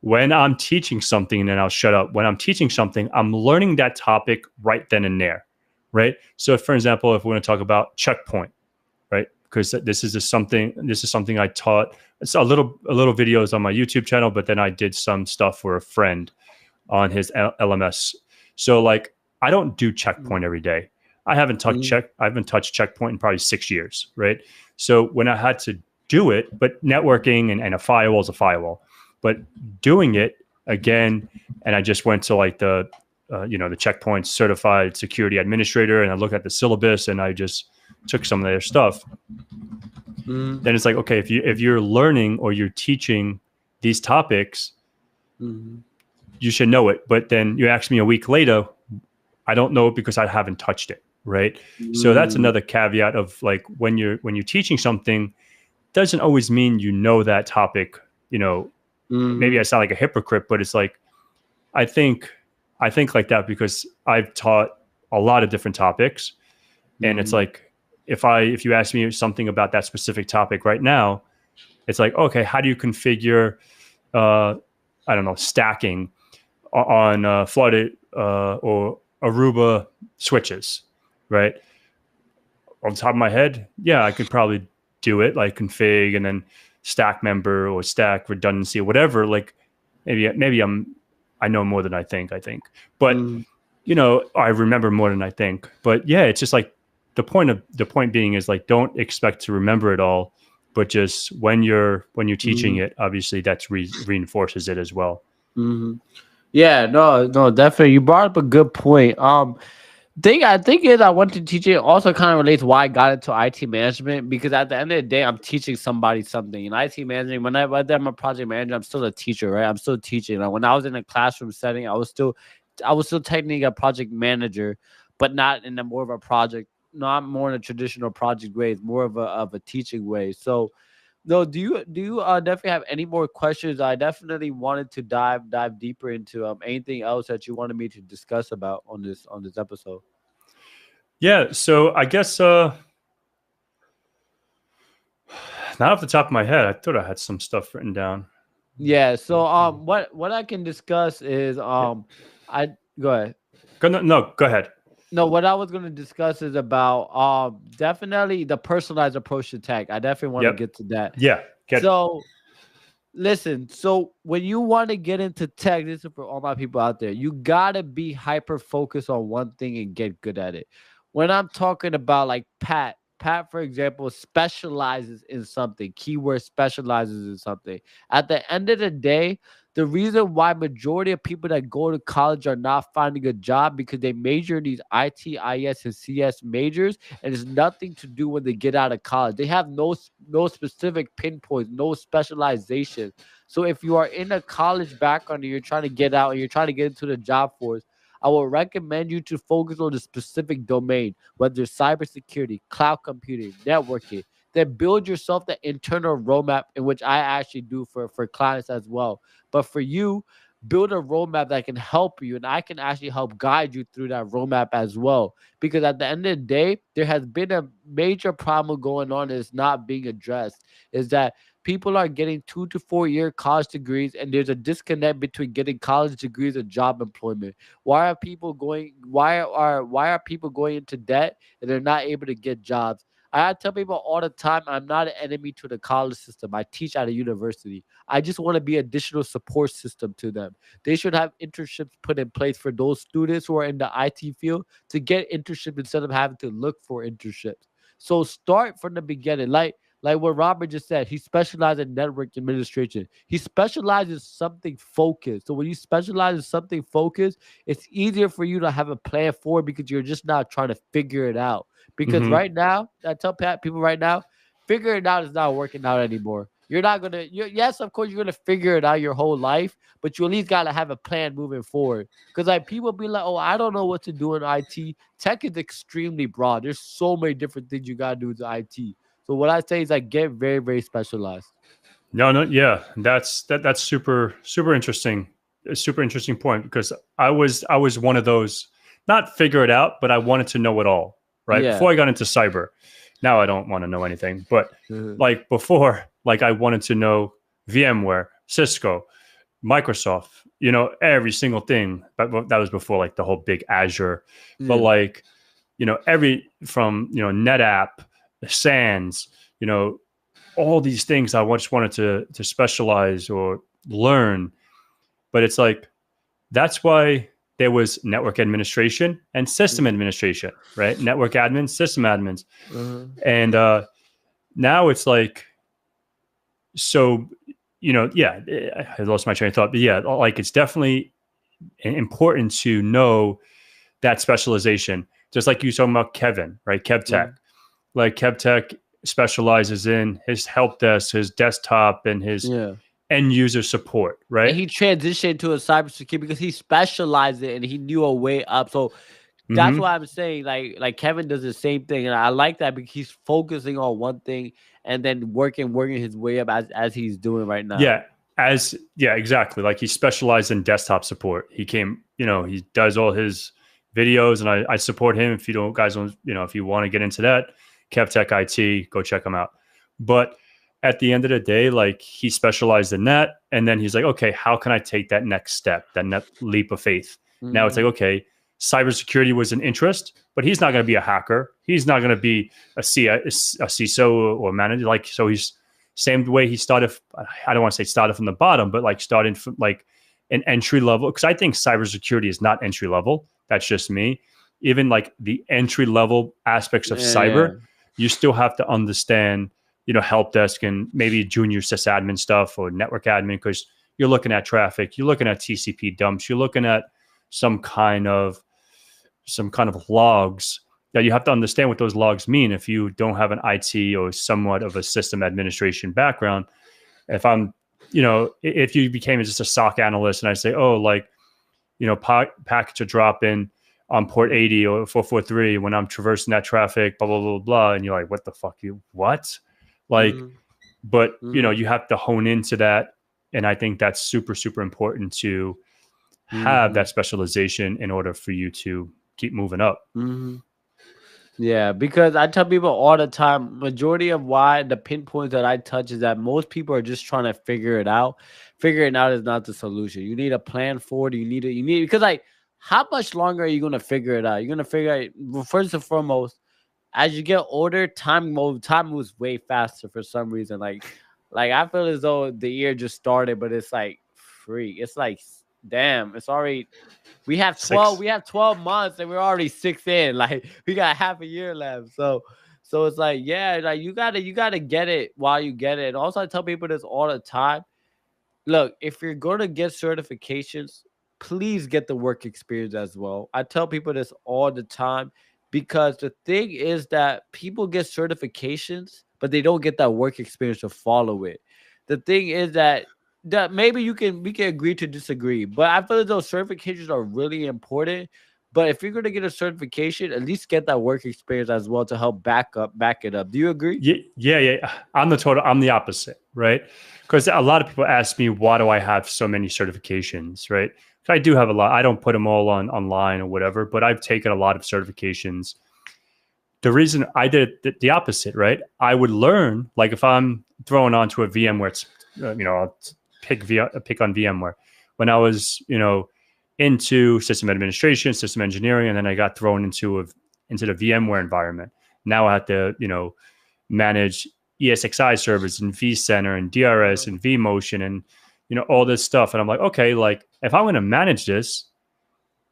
when I'm teaching something, and then I'll shut up. When I'm teaching something, I'm learning that topic right then and there, right? So, for example, if we're going to talk about checkpoint, right? Because this is something I taught. It's a little videos on my YouTube channel, but then I did some stuff for a friend on his LMS. So, like, I don't do checkpoint every day. I haven't touched checkpoint in probably 6 years, right? So when I had to do it, but networking and a firewall is a firewall, but doing it again, and I just went to like the checkpoint certified security administrator, and I looked at the syllabus, and I just took some of their stuff. Then it's like, okay, if you're learning or you're teaching these topics, you should know it. But then you ask me a week later, I don't know it because I haven't touched it, right? So that's another caveat of like when you're teaching something, doesn't always mean you know that topic. Maybe I sound like a hypocrite, but it's like I think like that because I've taught a lot of different topics, and it's like if you ask me something about that specific topic right now, it's like, okay, how do you configure I don't know, stacking on flooded or Aruba switches, right? On the top of my head, yeah, I could probably do it, like config and then stack member or stack redundancy or whatever. Like maybe I know more than I think, but I remember more than I think. But yeah, it's just like the point being is like, don't expect to remember it all, but just when you're teaching it, obviously that's reinforces it as well. Yeah, no, definitely. You brought up a good point. I think is I went to teach it also kind of relates why I got into IT management, because at the end of the day, I'm teaching somebody something. In IT management, whether I'm a project manager, I'm still a teacher, right? I'm still teaching. Like when I was in a classroom setting, I was still technically a project manager, but not in a more of a project, not more in a traditional project way. It's more of a teaching way. So no, do you definitely have any more questions? I definitely wanted to dive deeper into anything else that you wanted me to discuss about on this episode. Yeah. So I guess not off the top of my head, I thought I had some stuff written down. Yeah. So what I can discuss is Yeah. I go ahead. No, go ahead. No, what I was going to discuss is about definitely the personalized approach to tech. I definitely want to Yep. get to that. Yeah. Get. So listen, so when you want to get into tech, this is for all my people out there, you gotta be hyper focused on one thing and get good at it. When I'm talking about like Pat, for example, specializes in something, keyword specializes in something. At the end of the day, the reason why majority of people that go to college are not finding a job because they major in these IT, IS, and CS majors, and it's nothing to do when they get out of college. They have no specific pinpoints, no specialization. So if you are in a college background and you're trying to get out and you're trying to get into the job force, I will recommend you to focus on the specific domain, whether it's cybersecurity, cloud computing, networking. Then build yourself the internal roadmap, in which I actually do for clients as well. But for you, build a roadmap that can help you, and I can actually help guide you through that roadmap as well. Because at the end of the day, there has been a major problem going on that is not being addressed. Is that people are getting 2 to 4 year college degrees, and there's a disconnect between getting college degrees and job employment. Why are people going into debt and they're not able to get jobs? I tell people all the time, I'm not an enemy to the college system. I teach at a university. I just want to be additional support system to them. They should have internships put in place for those students who are in the IT field to get internships instead of having to look for internships. So start from the beginning. Like what Robert just said, he specialized in network administration. He specializes something focused. So when you specialize in something focused, it's easier for you to have a plan for it because you're just not trying to figure it out. Because Mm-hmm. right now, I tell people right now, figuring it out is not working out anymore. You're not gonna. Yes, of course, you're gonna figure it out your whole life, but you at least gotta have a plan moving forward. Because like people be like, "Oh, I don't know what to do in IT." Tech is extremely broad. There's so many different things you gotta do in IT. So what I say is like get very, very specialized. No, no, yeah, that's super interesting. A super interesting point because I was one of those not figure it out, but I wanted to know it all, right? Yeah. Before I got into cyber. Now I don't want to know anything, but Mhm. like before, like I wanted to know VMware, Cisco, Microsoft, every single thing. But that was before like the whole big Azure. But Yeah. like, every from, NetApp, SANS, you know, all these things I just wanted to specialize or learn. But it's like that's why there was network administration and system Mhm. administration, right? Network admins, system admins, Uh-huh. and now it's like so. Yeah, I lost my train of thought, but yeah, like it's definitely important to know that specialization. Just like you talking about Kevin, right? KevTech, Mhm. like KevTech specializes in his help desk, his desktop, and his Yeah. end user support, And right? he transitioned to a cybersecurity because he specialized it and he knew a way up. So that's Mm-hmm. why I'm saying like Kevin does the same thing, and I like that because he's focusing on one thing and then working his way up as he's doing right now. Yeah, exactly. Like he specialized in desktop support. He came, he does all his videos, and I support him. If you don't, guys, don't, if you want to get into that, KevTech IT, go check him out. But at the end of the day, like he specialized in that, and then he's like, okay, how can I take that next step, that next leap of faith? Now it's like, Mhm. okay, cybersecurity was an interest, but he's not going to be a hacker. He's not going to be a CISO or manager. Like, so he's same way he started. I don't want to say started from the bottom, but like started from like an entry level. Because I think cybersecurity is not entry level. That's just me. Even like the entry level aspects of Yeah, yeah. cyber, you still have to understand, help desk and maybe junior sysadmin stuff or network admin because you're looking at traffic, you're looking at TCP dumps, you're looking at some kind of logs that you have to understand what those logs mean if you don't have an IT or somewhat of a system administration background. If I'm, if you became just a SOC analyst and I say, oh, like, packets are dropping on port 80 or 443 when I'm traversing that traffic, blah, blah, blah, blah. And you're like, what the fuck? What? Like, Mhm. but, Mhm. you have to hone into that. And I think that's super, super important to have Mhm. that specialization in order for you to keep moving up. Mhm. Yeah, because I tell people all the time, majority of why the pinpoints that I touch is that most people are just trying to figure it out. Figuring it out is not the solution. You need a plan for it. You need because like how much longer are you gonna figure it out? You're gonna figure out well, first and foremost, as you get older, time moves way faster for some reason. Like I feel as though the year just started, but it's like free. It's like damn, it's already we Six. have 12 months and we're already six in. Like we got half a year left. So it's like, yeah, like you gotta get it while you get it. And also I tell people this all the time. Look, if you're gonna get certifications, please get the work experience as well. I tell people this all the time because the thing is that people get certifications, but they don't get that work experience to follow it. The thing is that maybe we can agree to disagree, but I feel as though certifications are really important. But if you're gonna get a certification, at least get that work experience as well to help back it up. Do you agree? Yeah, yeah, yeah. I'm the opposite, right? Because a lot of people ask me, why do I have so many certifications, right? So I do have a lot. I don't put them all on online or whatever, but I've taken a lot of certifications. The reason I did it the opposite, right? I would learn, like if I'm throwing onto a VMware, I'll pick on VMware. When I was, into system administration, system engineering, and then I got thrown into the VMware environment. Now I have to, manage ESXi servers and vCenter and DRS and vMotion and all this stuff. And I'm like, okay, like if I'm going to manage this,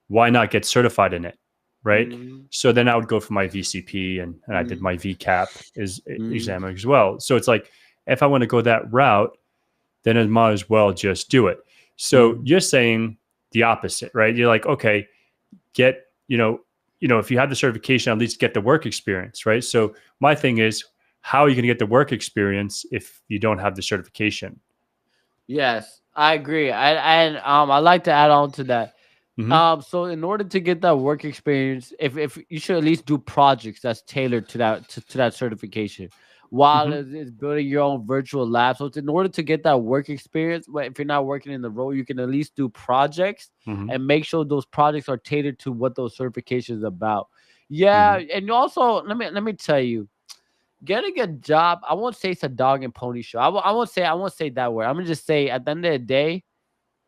why not get certified in it, right? Mm-hmm. So then I would go for my VCP and I did my VCAP Mm-hmm. exam as well. So it's like if I want to go that route, then I might as well just do it. So Mm-hmm. you're saying the opposite, right? You're like, okay, get if you have the certification, at least get the work experience, right? So my thing is, how are you going to get the work experience if you don't have the certification? Yes, I agree. I like to add on to that. Mm-hmm. So in order to get that work experience, if you should at least do projects that's tailored to to that certification, while Mm-hmm. it's building your own virtual lab. So it's in order to get that work experience, but if you're not working in the role, you can at least do projects Mm-hmm. and make sure those projects are tailored to what those certifications about. Yeah, Mm-hmm. and also let me tell you, getting a job, I won't say it's a dog and pony show. I won't say that word. I'm gonna just say at the end of the day,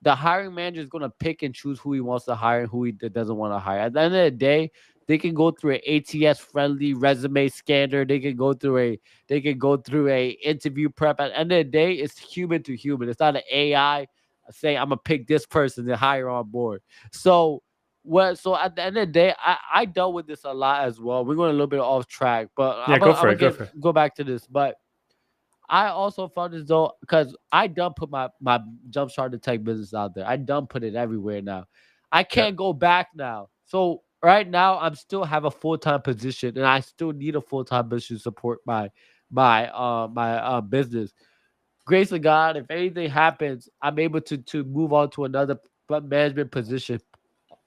the hiring manager is going to pick and choose who he wants to hire and who he doesn't want to hire. At the end of the day, they can go through an ATS friendly resume scanner. They can go through a interview prep. At the end of the day, it's human to human. It's not an AI saying I'm gonna pick this person to hire on board. So so at the end of the day, I dealt with this a lot as well. We're going a little bit off track, but Yeah, go I'm for gonna it. Go for it. go back to this. But I also felt as though because I done put my JumpStart tech business out there. I done put it everywhere now. I Yeah. can't go back now. So right now I'm still have a full-time position and I still need a full-time position to support my business. Grace of God, if anything happens, I'm able to move on to another management position.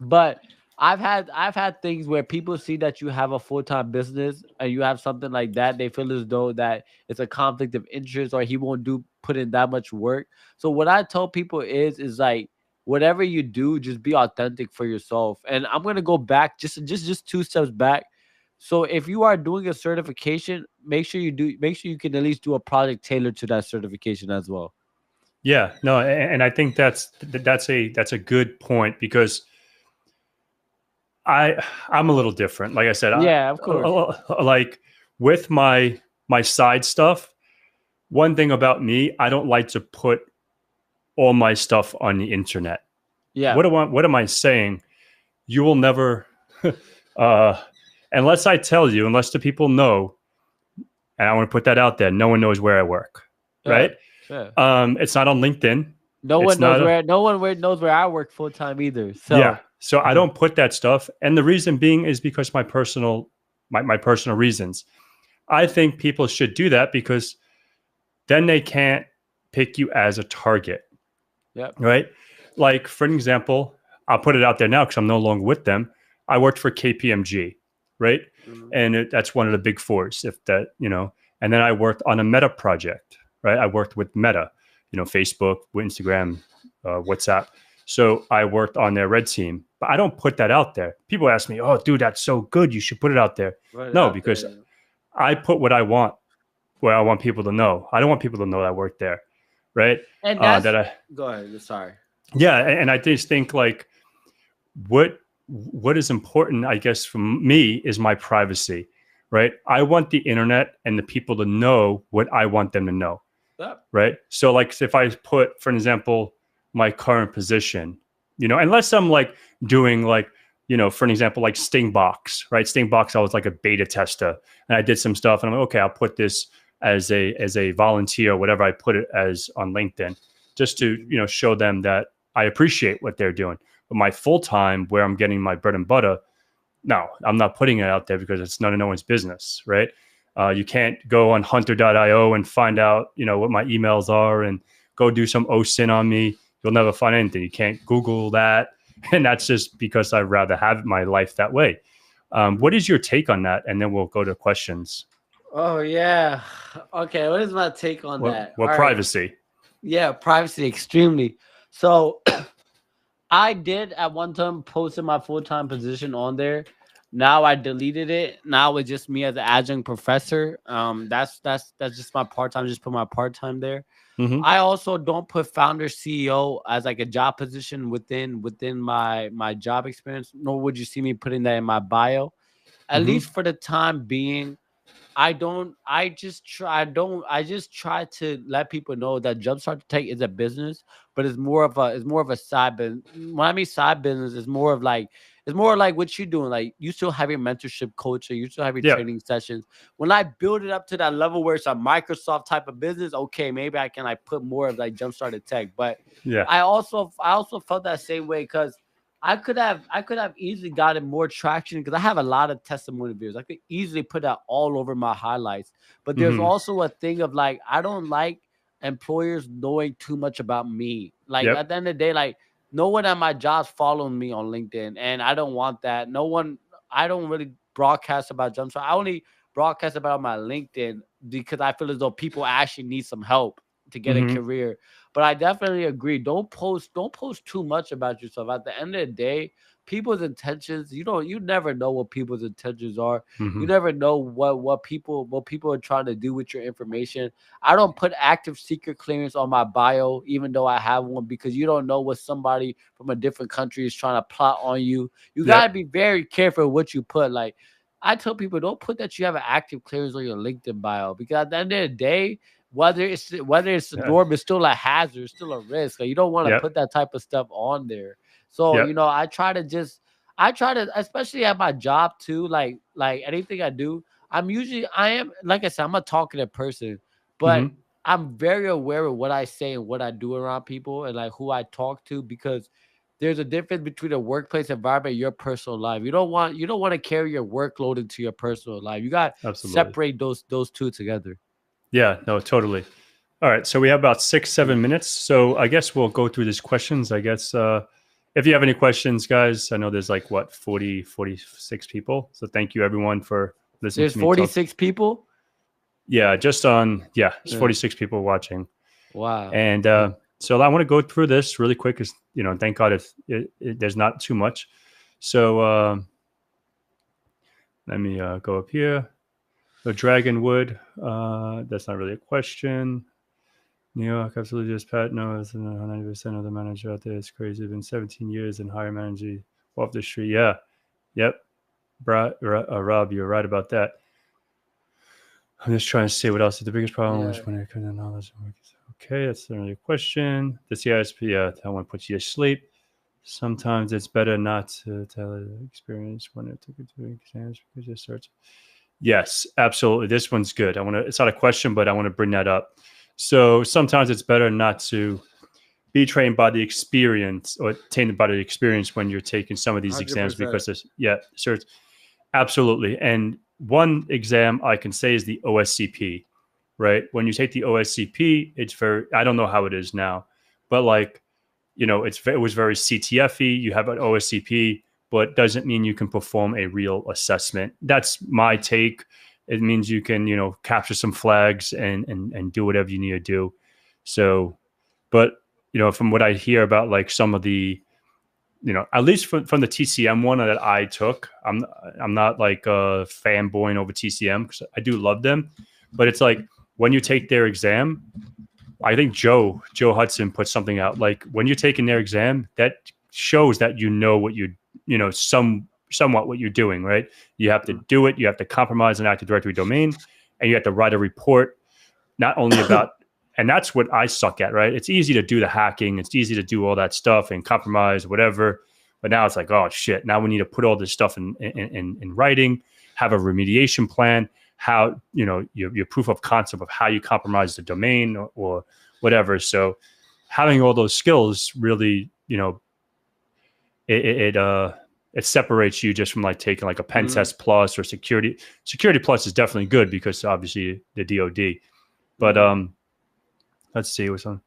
But I've had things where people see that you have a full time business and you have something like that, they feel as though that it's a conflict of interest or he won't do put in that much work. So what I tell people is like whatever you do, just be authentic for yourself. And I'm gonna go back just two steps back. So if you are doing a certification, make sure you can at least do a project tailored to that certification as well. Yeah. No, and I think that's a good point because I'm a little different. Like I said, Yeah, of course. like with my side stuff. One thing about me, I don't like to put all my stuff on the internet. Yeah. What am I saying? You will never, uh, unless I tell you, unless the people know, and I want to put that out there. No one knows where I work, Yeah. right? Yeah. It's not on LinkedIn. No It's one knows not. where knows where I work full time either. Yeah. So So I don't put that stuff, and the reason being is because my personal reasons. I think people should do that because then they can't pick you as a target, yep. right? Like for an example, I'll put it out there now because I'm no longer with them. I worked for KPMG, right? Mhm. And that's one of the big fours, if that, and then I worked on a Meta project, right? I worked with Meta, Facebook, Instagram, WhatsApp. So I worked on their red team, but I don't put that out there. People ask me, "Oh, dude, that's so good. You should put it out there." Right No, out because there. I put what I want where I want people to know. I don't want people to know that I work there, right? And that's That I go ahead. Sorry. Yeah, and I just think like what is important, I guess, for me is my privacy, right? I want the internet and the people to know what I want them to know, Yep. right? So like if I put, for example, my current position, unless I'm like doing like, for an example, like Stingbox, right? Stingbox, I was like a beta tester and I did some stuff and I'm like, okay, I'll put this as a volunteer, whatever I put it as on LinkedIn, just to, show them that I appreciate what they're doing. But my full time, where I'm getting my bread and butter, no, I'm not putting it out there because it's none of no one's business, right? You can't go on hunter.io and find out, what my emails are and go do some OSINT on me. You'll never find anything. You can't Google that. And that's just because I'd rather have my life that way. What is your take on that? And then we'll go to questions. Oh yeah. Okay. What is my take on that? What All right. privacy? Yeah, privacy extremely. So I did at one time posted my full time position on there. Now I deleted it. Now it's just me as an adjunct professor. That's just my part time. Just put my part time there. Mm-hmm. I also don't put founder CEO as like a job position within my job experience. Nor would you see me putting that in my bio. At Mm-hmm. least for the time being, I don't. I just try. I don't. I just try to let people know that Jumpstart Tech is a business, but it's more of a side business. When I mean side business, it's more like what you're doing. Like you still have your mentorship culture, you still have your Yeah. training sessions. When I build it up to that level where it's a Microsoft type of business, okay, maybe I can like put more of like Jumpstart Tech. But Yeah. I also felt that same way because I could have easily gotten more traction because I have a lot of testimony videos. I could easily put that all over my highlights. But there's Mm-hmm. also a thing of like I don't like employers knowing too much about me. Like Yep. at the end of the day, like no one at my job's following me on LinkedIn, and I don't want that. No one. I don't really broadcast about Jumpstart. I only broadcast about my LinkedIn because I feel as though people actually need some help to get a Mm-hmm. career. But I definitely agree. Don't post too much about yourself. At the end of the day, people's intentions, you never know what people's intentions are. You Mm-hmm. never know what people are trying to do with your information. I don't put active secret clearance on my bio, even though I have one, because you don't know what somebody from a different country is trying to plot on you. You gotta Yep. be very careful what you put. Like I tell people, don't put that you have an active clearance on your LinkedIn bio because at the end of the day, whether it's the Yeah. norm, it's still a hazard, it's still a risk. Like, you don't want to Yep. put that type of stuff on there. So Yep. I try to, especially at my job too. Like anything I do, I am like I said, I'm a talkative person, but Mm-hmm. I'm very aware of what I say and what I do around people and like who I talk to because there's a difference between a workplace environment and your personal life. You don't want to carry your workload into your personal life. You got to Absolutely. separate those two together. Yeah. No. Totally. All right. So we have about 6, 7 minutes. So I guess we'll go through these questions. I guess if you have any questions, guys, I know there's like what 40, 46 people. So thank you everyone for listening There's to me talk. 46 people. Yeah. It's Yeah. 46 people watching. Wow. And so I want to go through this really quick. Is thank God if there's not too much. So let me go up here. So Dragonwood, that's not really a question. New York, absolutely. Just Pat knows 90% of the manager out there is crazy. Been 17 years and hire manager off the street. Yeah, yep. Rob, you're right about that. I'm just trying to see what else is the biggest problem. Yeah. Which when it comes to knowledge. Okay, that's not really a question. The CISP, yeah, that one puts you to sleep. Sometimes it's better not to tell the experience when it took it to exams because you search. Yes, absolutely. This one's good. It's not a question, but I want to bring that up. So sometimes it's better not to be trained by the experience or tainted by the experience when you're taking some of these exams 100%. because there's, yeah, sure. Absolutely. And one exam I can say is the OSCP, right? When you take the OSCP, I don't know how it is now, but like, it was very CTFE. You have an OSCP, but doesn't mean you can perform a real assessment. That's my take. It means you can, capture some flags and do whatever you need to do. So, but from what I hear about like some of the, at least from the TCM one that I took, I'm not like a fanboying over TCM because I do love them, but it's like when you take their exam, I think Joe Hudson put something out like when you're taking their exam, that shows that what somewhat what you're doing, right? You have to do it. You have to compromise an Active Directory domain, and you have to write a report not only about, and that's what I suck at, right? It's easy to do the hacking. It's easy to do all that stuff and compromise, whatever. But now it's like, oh shit, now we need to put all this stuff in writing, have a remediation plan, how, your proof of concept of how you compromise the domain or whatever. So having all those skills really, it separates you just from like taking like a pen test plus or security plus is definitely good because obviously the DoD, but let's see what's on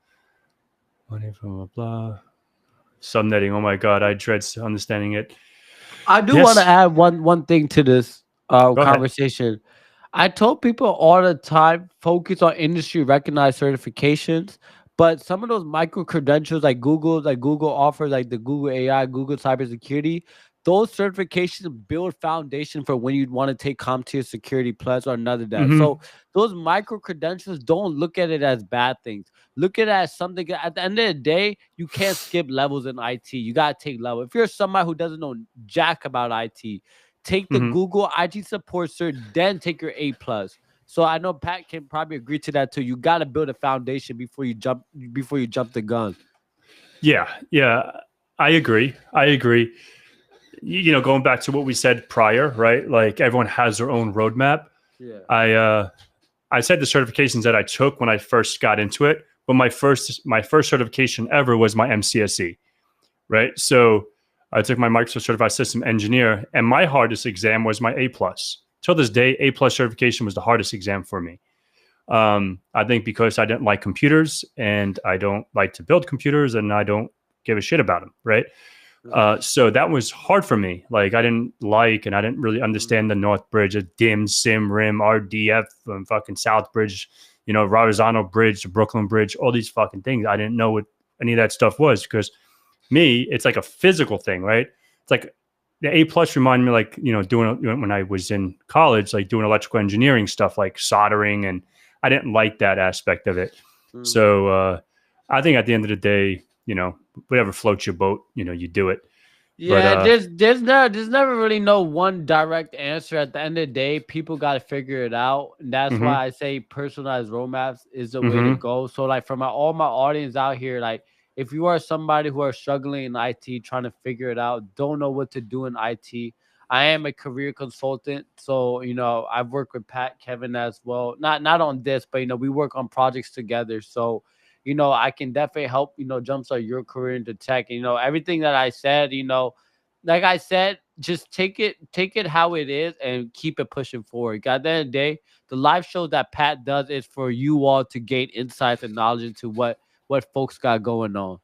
money from blah subnetting. Oh my god, I dread understanding it. I do want to add one thing to this conversation ahead. I told people all the time, focus on industry recognized certifications, but some of those micro credentials like Google offers, like the Google AI, Google cybersecurity, those certifications build foundation for when you'd want to take CompTIA Security Plus or another that. So those micro credentials, don't look at it as bad things. Look at it as something. At the end of the day, you can't skip levels in IT. You gotta take level. If you're somebody who doesn't know jack about IT, take the Google IT support cert, then take your A plus. So I know Pat can probably agree to that too. You got to build a foundation before you jump the gun. Yeah, I agree. Going back to what we said prior, right? Like everyone has their own roadmap. Yeah. I said the certifications that I took when I first got into it, but my first certification ever was my MCSE, right? So I took my Microsoft Certified System Engineer, and my hardest exam was my A plus. Till this day, A plus certification was the hardest exam for me. I think because I didn't like computers, and I don't like to build computers, and I don't give a shit about them, right? So that was hard for me. Like I didn't really understand the North Bridge, the DIM, SIM, RIM, RDF, and fucking South Bridge, Verrazano Bridge, the Brooklyn Bridge, all these fucking things. I didn't know what any of that stuff was because me, it's like a physical thing, right? It's like the A plus reminded me, like, doing when I was in college, like doing electrical engineering stuff, like soldering, and I didn't like that aspect of it. So I think at the end of the day, whatever floats your boat, you do it. Yeah, but, there's never really no one direct answer. At the end of the day, people got to figure it out, and that's why I say personalized roadmaps is the way to go. So, like, for all my audience out here, like, if you are somebody who are struggling in IT, trying to figure it out, don't know what to do in IT, I am a career consultant, so I've worked with Pat, Kevin as well. Not on this, but we work on projects together. So I can definitely help, jumpstart your career into tech. Everything that I said, like I said, just take it how it is and keep it pushing forward. At the end of the day, the live shows that Pat does is for you all to gain insights and knowledge into what folks got going on.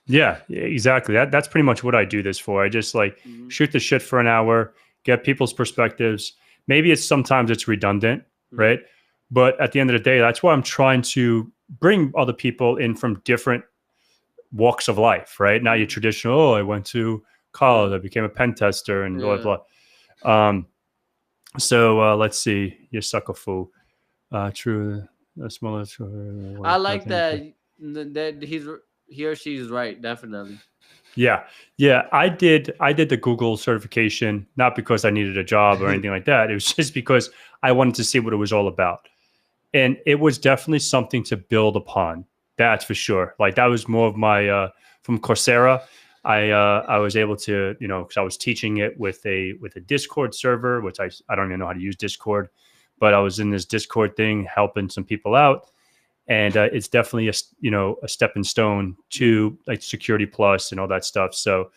Yeah, exactly. That's pretty much what I do this for. I just like shoot the shit for an hour, get people's perspectives. Maybe sometimes it's redundant, right? But at the end of the day, that's why I'm trying to bring other people in from different walks of life, right? Not your traditional, I went to college, I became a pen tester and blah, blah. So let's see. You suck a fool. True. Smaller. I like that he or she is right, definitely. Yeah. I did the Google certification, not because I needed a job or anything like that. It was just because I wanted to see what it was all about. And it was definitely something to build upon. That's for sure. Like that was more of my from Coursera. I was able to, because I was teaching it with a Discord server, which I don't even know how to use Discord, but I was in this Discord thing helping some people out, and it's definitely a stepping stone to like Security Plus and all that stuff. So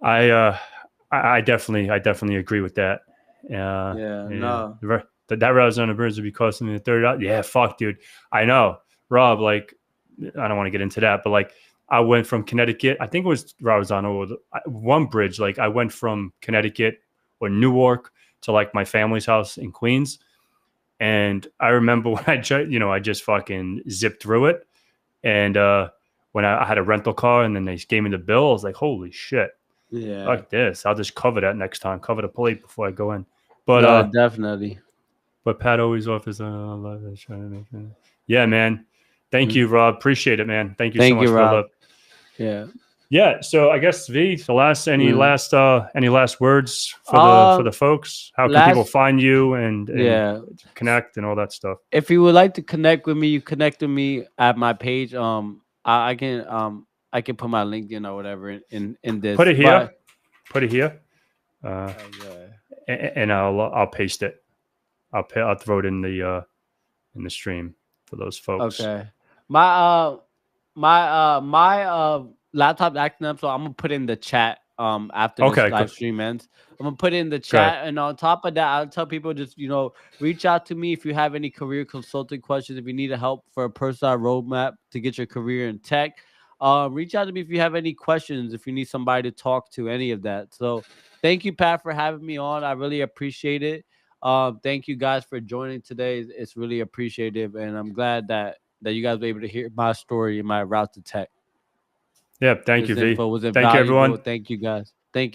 I definitely agree with that. No. That Arizona Birds would be costing me the $30. Yeah, fuck, dude. I know, Rob. Like, I don't want to get into that, but like, I went from Connecticut. I think it was Verrazano or one bridge. Like, I went from Connecticut or Newark to like my family's house in Queens, and I remember when I just fucking zipped through it, and when I had a rental car and then they gave me the bill. I was like, holy shit, Yeah. fuck this. I'll just cover that next time. Cover the plate before I go in. But No, definitely. Pat always offers trying to make it. Yeah, man. Thank Mhm. you, Rob. Appreciate it, man. Thank you so Thank much you, for the Rob. love. Yeah. Yeah, so I guess V, the last Mm. any last words for the Um, folks? How can people last, find you and yeah. connect and all that stuff? If you would like to connect with me, you connect with me at my page. I can put my LinkedIn or whatever in Put this. it here. But Put it here, uh, okay. and I'll paste it. I'll throw it in the stream for those folks. Okay. My my laptop acting up, so I'm gonna put in the chat after this Okay, live good, stream ends. I'm gonna put it in the good. chat, and on top of that, I'll tell people just reach out to me if you have any career consulting questions. If you need help for a personal roadmap to get your career in tech, reach out to me if you have any questions. If you need somebody to talk to, any of that. So thank you, Pat, for having me on. I really appreciate it. Thank you guys for joining today. It's really appreciative, and I'm glad that you guys were able to hear my story and my route to tech. Yeah, thank you, This V. info was Thank you, invaluable. everyone. Thank you guys. Thank you.